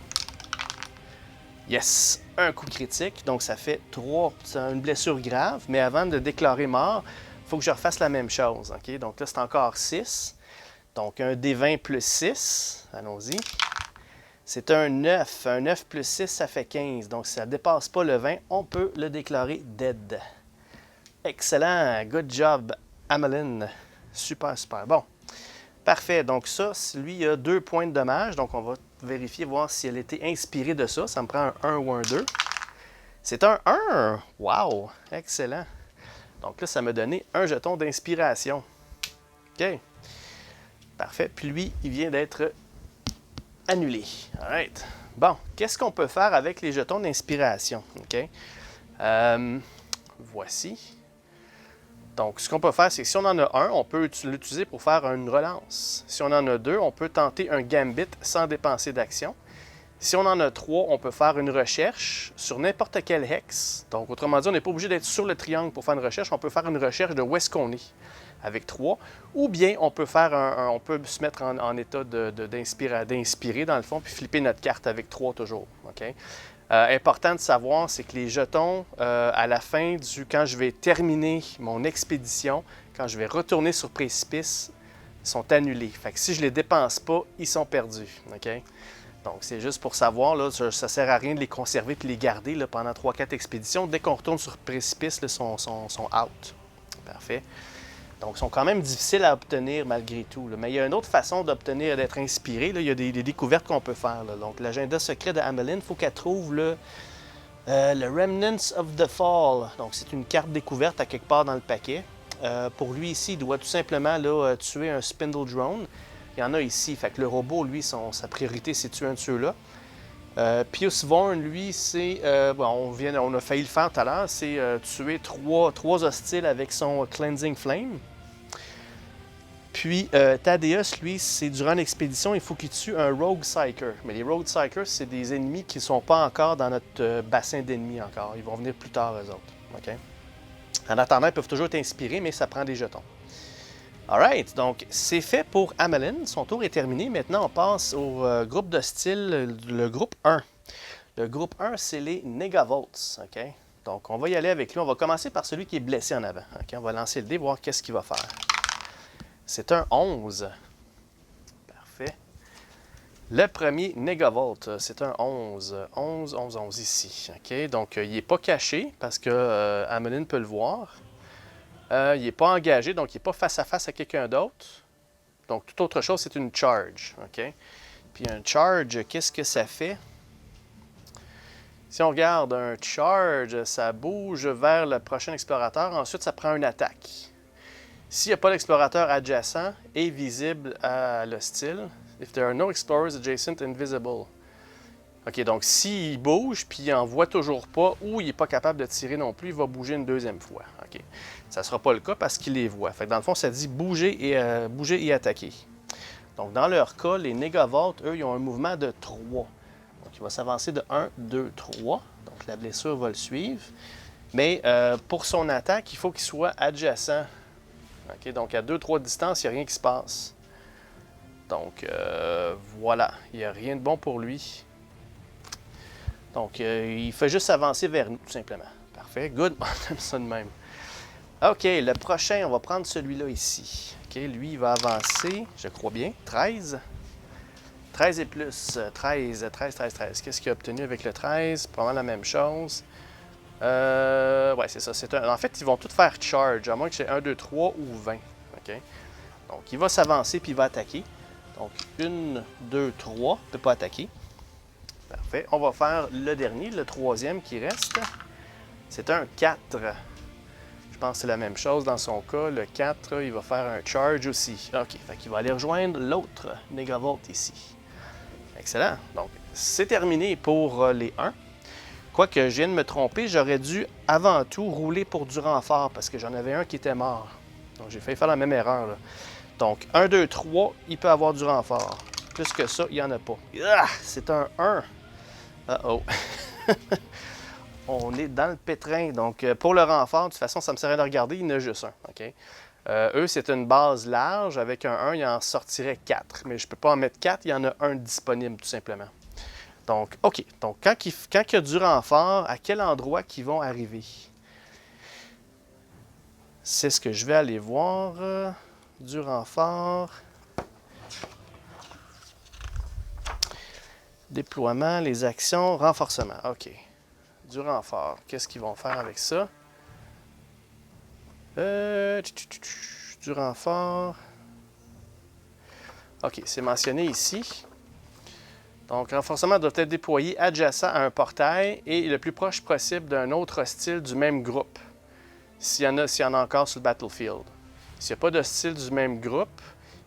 Yes, un coup critique, donc ça fait 3. C'est une blessure grave, mais avant de déclarer mort, il faut que je refasse la même chose. OK? Donc là, c'est encore 6. Donc un D20 plus 6. Allons-y. C'est un 9. Un 9 plus 6, ça fait 15. Donc si ça ne dépasse pas le 20, on peut le déclarer dead. Excellent. Good job, Amelin. Super, super. Bon, parfait. Donc ça, lui, il a 2 points de dommage. Donc on va vérifier, voir si elle était inspirée de ça. Ça me prend un 1 ou un 2. C'est un 1! Wow! Excellent. Donc là, ça m'a donné un jeton d'inspiration. OK. Parfait. Puis lui, il vient d'être annulé. All right. Bon, qu'est-ce qu'on peut faire avec les jetons d'inspiration? OK. Voici. Donc, ce qu'on peut faire, c'est que si on en a un, on peut l'utiliser pour faire une relance. Si on en a 2, on peut tenter un gambit sans dépenser d'action. Si on en a 3, on peut faire une recherche sur n'importe quel hex. Donc, autrement dit, on n'est pas obligé d'être sur le triangle pour faire une recherche. On peut faire une recherche de où est-ce qu'on est avec 3. Ou bien, on peut faire on peut se mettre en état d'inspirer, dans le fond, puis flipper notre carte avec 3 toujours. OK? Important de savoir, c'est que les jetons, à la fin quand je vais terminer mon expédition, quand je vais retourner sur précipice, sont annulés. Fait que si je ne les dépense pas, ils sont perdus. Okay? Donc, c'est juste pour savoir, là, ça ne sert à rien de les conserver et les garder là, pendant 3-4 expéditions. Dès qu'on retourne sur précipice, ils sont out. Parfait. Donc, ils sont quand même difficiles à obtenir malgré tout. Là. Mais il y a une autre façon d'obtenir, d'être inspiré. Là. Il y a des découvertes qu'on peut faire. Là. Donc, l'agenda secret de Amelin, il faut qu'elle trouve le Remnants of the Fall. Donc, c'est une carte découverte à quelque part dans le paquet. Pour lui, ici, il doit tout simplement là, tuer un Spindle Drone. Il y en a ici. Fait que le robot, lui, sa priorité, c'est tuer un de ceux-là. Pius Vaughn, lui, c'est... on a failli le faire tout à l'heure. C'est tuer trois hostiles avec son Cleansing Flame. Puis, Thaddeus, lui, c'est durant l'expédition, il faut qu'il tue un Rogue Psyker. Mais les Rogue Psykers, c'est des ennemis qui ne sont pas encore dans notre bassin d'ennemis encore. Ils vont venir plus tard, eux autres. Okay? En attendant, ils peuvent toujours être inspirés, mais ça prend des jetons. Alright, donc c'est fait pour Amelin. Son tour est terminé. Maintenant, on passe au groupe d'hostiles, le groupe 1. Le groupe 1, c'est les Negavolts. Okay? Donc, on va y aller avec lui. On va commencer par celui qui est blessé en avant. Okay? On va lancer le dé, voir qu'est-ce qu'il va faire. C'est un 11. Parfait. Le premier Negavolt, c'est un 11. 11, 11, 11 ici. OK? Donc, il n'est pas caché parce que Amelin peut le voir. Il n'est pas engagé, donc il n'est pas face à face à quelqu'un d'autre. Donc, toute autre chose, c'est une charge. OK? Puis un charge, qu'est-ce que ça fait? Si on regarde un charge, ça bouge vers le prochain explorateur. Ensuite, ça prend une attaque. S'il n'y a pas d'explorateur adjacent et visible à l'hostile, if there are no explorers adjacent and visible. OK, donc s'il bouge puis il n'en voit toujours pas ou il n'est pas capable de tirer non plus, il va bouger une deuxième fois. OK. Ça ne sera pas le cas parce qu'il les voit. Fait que dans le fond, ça dit bouger et attaquer. Donc dans leur cas, les Negavolt, eux, ils ont un mouvement de 3. Donc il va s'avancer de 1, 2, 3. Donc la blessure va le suivre. Mais pour son attaque, il faut qu'il soit adjacent. OK, donc à 2-3 de distance, il n'y a rien qui se passe. Donc voilà, il n'y a rien de bon pour lui. Donc, il fait juste avancer vers nous, tout simplement. Parfait, good, on aime ça de même. OK, le prochain, on va prendre celui-là ici. OK, lui, il va avancer, je crois bien, 13. 13 et plus, 13. Qu'est-ce qu'il a obtenu avec le 13? Probablement la même chose. Ouais, c'est ça. En fait, ils vont tous faire charge, à moins que j'ai 1, 2, 3 ou 20. OK? Donc, il va s'avancer puis il va attaquer. Donc, 1, 2, 3, il ne peut pas attaquer. Parfait. On va faire le dernier, le troisième qui reste. C'est un 4. Je pense que c'est la même chose dans son cas. Le 4, il va faire un charge aussi. OK, fait qu'il va aller rejoindre l'autre Negavolt ici. Excellent. Donc, c'est terminé pour les 1. Quoique je viens de me tromper, j'aurais dû avant tout rouler pour du renfort parce que j'en avais un qui était mort. Donc, j'ai failli faire la même erreur, là. Donc, 1, 2, 3, il peut avoir du renfort. Plus que ça, il n'y en a pas. Ah, c'est un 1. Uh-oh. On est dans le pétrin. Donc, pour le renfort, de toute façon, ça me serait de regarder, il y en a juste un. OK? Eux, c'est une base large. Avec un 1, il en sortirait 4. Mais je ne peux pas en mettre 4, il y en a un disponible, tout simplement. Donc, OK. Donc, quand il y a du renfort, à quel endroit qu'ils vont arriver? C'est ce que je vais aller voir. Du renfort. Déploiement, les actions, renforcement. OK. Du renfort. Qu'est-ce qu'ils vont faire avec ça? Du renfort. OK, c'est mentionné ici. Donc, renforcement doit être déployé adjacent à un portail et le plus proche possible d'un autre hostile du même groupe. S'il y en a encore sur le battlefield. S'il n'y a pas d'hostile du même groupe,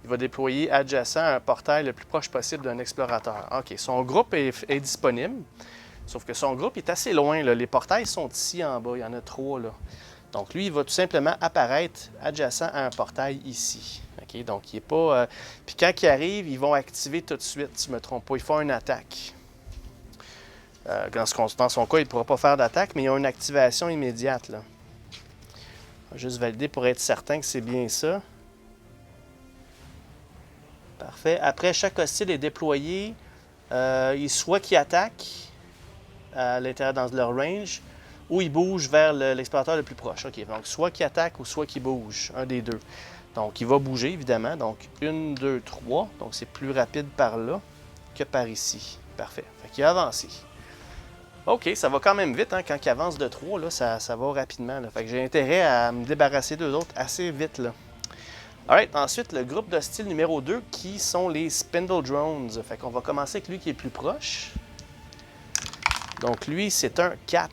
il va déployer adjacent à un portail le plus proche possible d'un explorateur. OK, son groupe est disponible, sauf que son groupe est assez loin, là. Les portails sont ici en bas, il y en a 3, là. Donc, lui, il va tout simplement apparaître adjacent à un portail ici. OK, donc il n'est pas... Puis quand il arrive, ils vont activer tout de suite, si je ne me trompe pas. Ils font une attaque. Dans son cas, il ne pourra pas faire d'attaque, mais ils ont une activation immédiate, là. On va juste valider pour être certain que c'est bien ça. Parfait. Après, chaque hostile est déployé. Soit qu'il attaque à l'intérieur dans leur range, ou il bouge vers l'explorateur le plus proche. OK, donc soit qu'il attaque ou soit qu'il bouge, un des deux. Donc, il va bouger, évidemment. Donc, 1, 2, 3. Donc, c'est plus rapide par là que par ici. Parfait. Fait qu'il a avancé. OK, ça va quand même vite, hein, quand il avance de 3, là, ça va rapidement. Là. Fait que j'ai intérêt à me débarrasser d'eux autres assez vite, là. Alright, ensuite, le groupe d'hostiles numéro 2, qui sont les Spindle Drones. Fait qu'on va commencer avec lui qui est plus proche. Donc, lui, c'est un 4.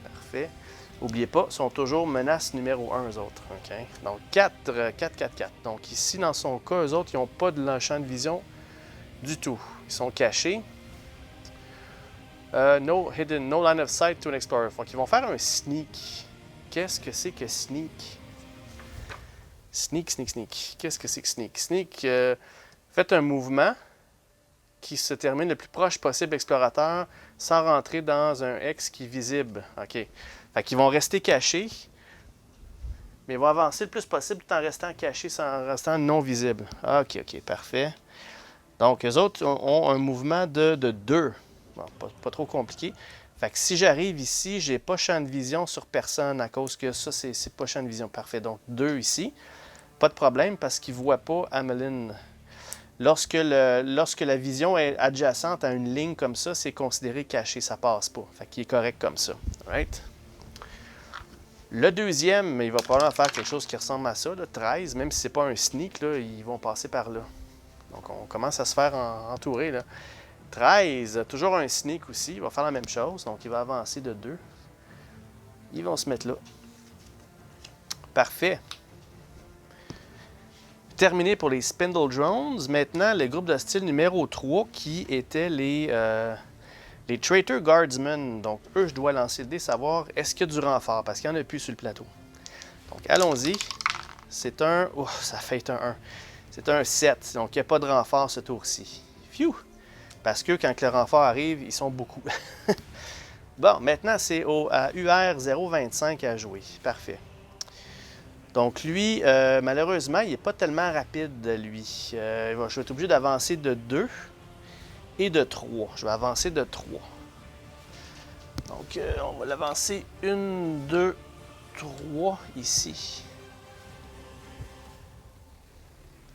Parfait. N'oubliez pas, ils sont toujours menace numéro 1, eux autres. Okay? Donc, 4, 4, 4, 4. Donc, ici, dans son cas, eux autres, ils n'ont pas de champ de vision du tout. Ils sont cachés. No hidden, no line of sight to an explorer. Donc, ils vont faire un sneak. Qu'est-ce que c'est que sneak? Sneak, sneak, sneak. Qu'est-ce que c'est que sneak? Sneak, faites un mouvement qui se termine le plus proche possible explorateur sans rentrer dans un X qui est visible. OK. Fait qu'ils vont rester cachés, mais ils vont avancer le plus possible tout en restant cachés, en restant non visibles. OK, OK, parfait. Donc, eux autres ont un mouvement de 2. Bon, pas trop compliqué. Fait que si j'arrive ici, j'ai pas champ de vision sur personne à cause que ça, c'est pas champ de vision. Parfait. Donc, 2 ici. Pas de problème parce qu'il ne voit pas Amelin. Lorsque la vision est adjacente à une ligne comme ça, c'est considéré caché, ça passe pas. Fait qu'il est correct comme ça. Right? Le deuxième, il va probablement faire quelque chose qui ressemble à ça, là, 13, même si c'est pas un sneak, là, ils vont passer par là. Donc on commence à se faire entourer. Là. 13, toujours un sneak aussi, il va faire la même chose, donc il va avancer de 2. Ils vont se mettre là. Parfait. Terminé pour les Spindle Drones. Maintenant, le groupe de style numéro 3 qui était les Traitor Guardsmen. Donc, eux, je dois lancer le dé, savoir est-ce qu'il y a du renfort, parce qu'il n'y en a plus sur le plateau. Donc, allons-y. C'est un... Oh, ça fait un 1. C'est un 7, donc il n'y a pas de renfort ce tour-ci. Phew! Parce que quand le renfort arrive, ils sont beaucoup. Bon, maintenant, c'est au UR 025 à jouer. Parfait. Donc lui, malheureusement, il n'est pas tellement rapide, lui. Je vais être obligé d'avancer de 2 et de 3. Je vais avancer de 3. Donc, on va l'avancer 1, 2, 3 ici.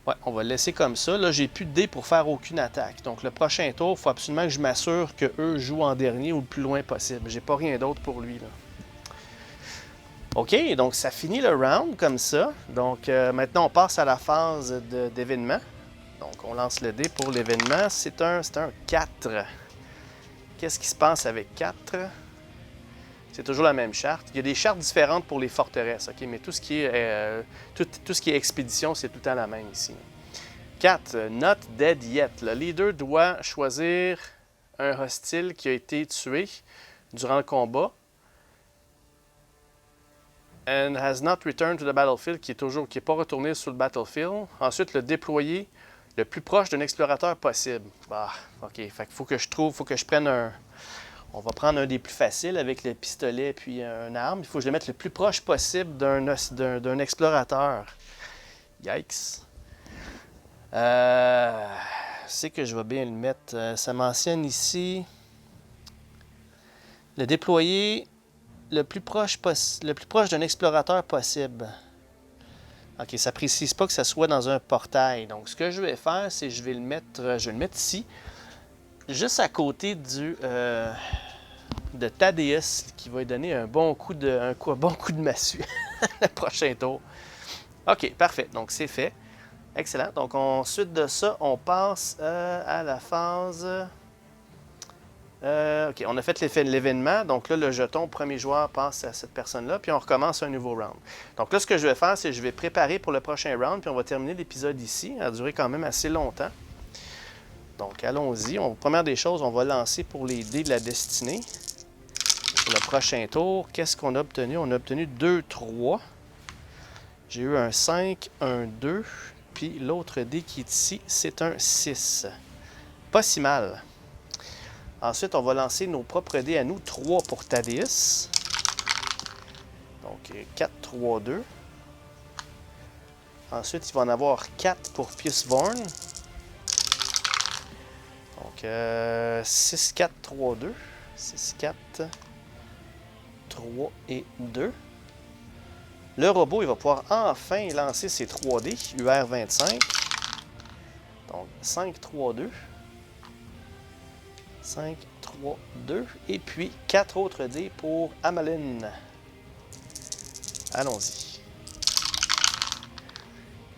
Ouais, on va le laisser comme ça. Là, j'ai plus de dés pour faire aucune attaque. Donc, le prochain tour, il faut absolument que je m'assure qu'eux jouent en dernier ou le plus loin possible. J'ai pas rien d'autre pour lui, là. OK, donc ça finit le round comme ça. Donc maintenant, on passe à la phase d'événement. Donc on lance le dé pour l'événement. C'est un 4. Qu'est-ce qui se passe avec 4? C'est toujours la même charte. Il y a des chartes différentes pour les forteresses, OK? Mais tout ce qui est, tout ce qui est expédition, c'est tout le temps la même ici. 4. Not dead yet. Le leader doit choisir un hostile qui a été tué durant le combat. And has not returned to the battlefield, qui est pas retourné sur le battlefield. Ensuite, le déployer le plus proche d'un explorateur possible. Bah, OK. Fait qu'il faut que je prenne un... On va prendre un des plus faciles avec le pistolet puis une arme. Il faut que je le mette le plus proche possible d'un explorateur. Yikes. C'est que je vais bien le mettre. Ça mentionne ici... Le déployer... le plus proche d'un explorateur possible. OK, ça ne précise pas que ça soit dans un portail. Donc, ce que je vais faire, c'est que je vais le mettre ici, juste à côté de Thaddeus, qui va lui donner un bon coup de massue le prochain tour. OK, parfait. Donc, c'est fait. Excellent. Donc, ensuite de ça, on passe à la phase... OK, on a fait l'événement. Donc là, le jeton, premier joueur passe à cette personne-là, puis on recommence un nouveau round. Donc là, ce que je vais faire, c'est que je vais préparer pour le prochain round, puis on va terminer l'épisode ici. Ça a duré quand même assez longtemps. Donc, allons-y. Première des choses, on va lancer pour les dés de la destinée. Pour le prochain tour, qu'est-ce qu'on a obtenu? On a obtenu 2, 3. J'ai eu un 5, un 2, puis l'autre dé qui est ici, c'est un 6. Pas si mal. Ensuite, on va lancer nos propres dés à nous. 3 pour Thaddeus. Donc, 4, 3, 2. Ensuite, il va en avoir 4 pour Pius Vorn. Donc, 6, 4, 3, 2. 6, 4, 3 et 2. Le robot, il va pouvoir enfin lancer ses 3 dés. UR 25. Donc, 5, 3, 2. 5, 3, 2. Et puis, 4 autres dés pour Amelin. Allons-y.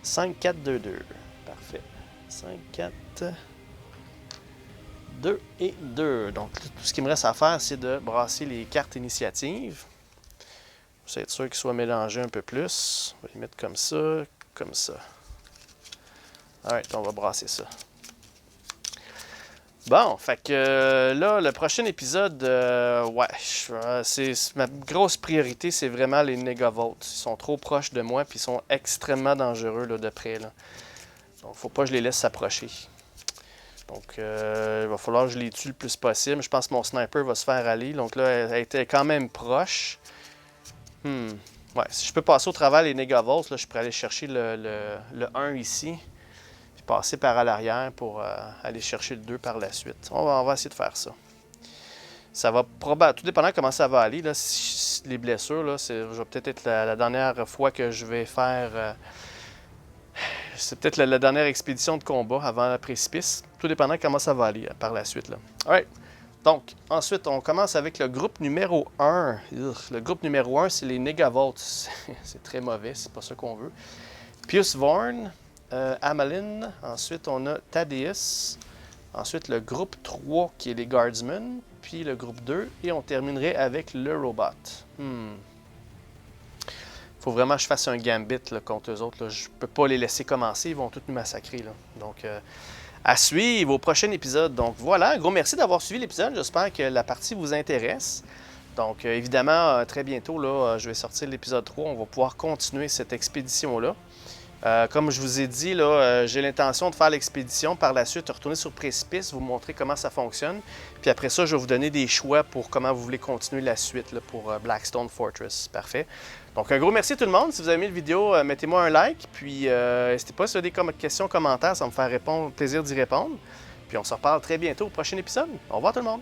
5, 4, 2, 2. Parfait. 5, 4, 2 et 2. Donc, tout ce qu'il me reste à faire, c'est de brasser les cartes initiatives. Pour être sûr qu'ils soient mélangés un peu plus. On va les mettre comme ça, comme ça. Alright, on va brasser ça. Bon, fait que là, le prochain épisode, ma grosse priorité, c'est vraiment les Negavolt. Ils sont trop proches de moi, puis ils sont extrêmement dangereux là, de près. Là. Donc, faut pas que je les laisse s'approcher. Donc, il va falloir que je les tue le plus possible. Je pense que mon sniper va se faire aller. Donc là, elle était quand même proche. Ouais, si je peux passer au travers les Negavolt, là, je pourrais aller chercher le 1 ici. Passer par à l'arrière pour aller chercher le 2 par la suite. On va essayer de faire ça. Ça va probablement, tout dépendant de comment ça va aller, là, si les blessures, là, je vais peut-être être la dernière fois que je vais faire c'est peut-être la dernière expédition de combat avant le précipice. Tout dépendant de comment ça va aller par la suite. Là. Alright. Donc, ensuite, on commence avec le groupe numéro 1. Le groupe numéro 1, c'est les Negavolt. C'est très mauvais, c'est pas ça qu'on veut. Pius Vorn, Amalyn. Ensuite, on a Thaddeus. Ensuite, le groupe 3, qui est les Guardsmen. Puis le groupe 2. Et on terminerait avec le Robot. Faut vraiment que je fasse un gambit là, contre eux autres. Là. Je peux pas les laisser commencer, ils vont tous nous massacrer. Là. Donc, à suivre au prochain épisode. Donc voilà, un gros merci d'avoir suivi l'épisode. J'espère que la partie vous intéresse. Donc évidemment, très bientôt, là, je vais sortir l'épisode 3. On va pouvoir continuer cette expédition-là. Comme je vous ai dit, j'ai l'intention de faire l'expédition. Par la suite, retourner sur Précipice, vous montrer comment ça fonctionne. Puis après ça, je vais vous donner des choix pour comment vous voulez continuer la suite là, pour Blackstone Fortress. Parfait. Donc, un gros merci tout le monde. Si vous avez aimé la vidéo, mettez-moi un like. Puis, n'hésitez pas si vous avez des questions, commentaires. Ça va me faire plaisir d'y répondre. Puis, on se reparle très bientôt au prochain épisode. Au revoir tout le monde.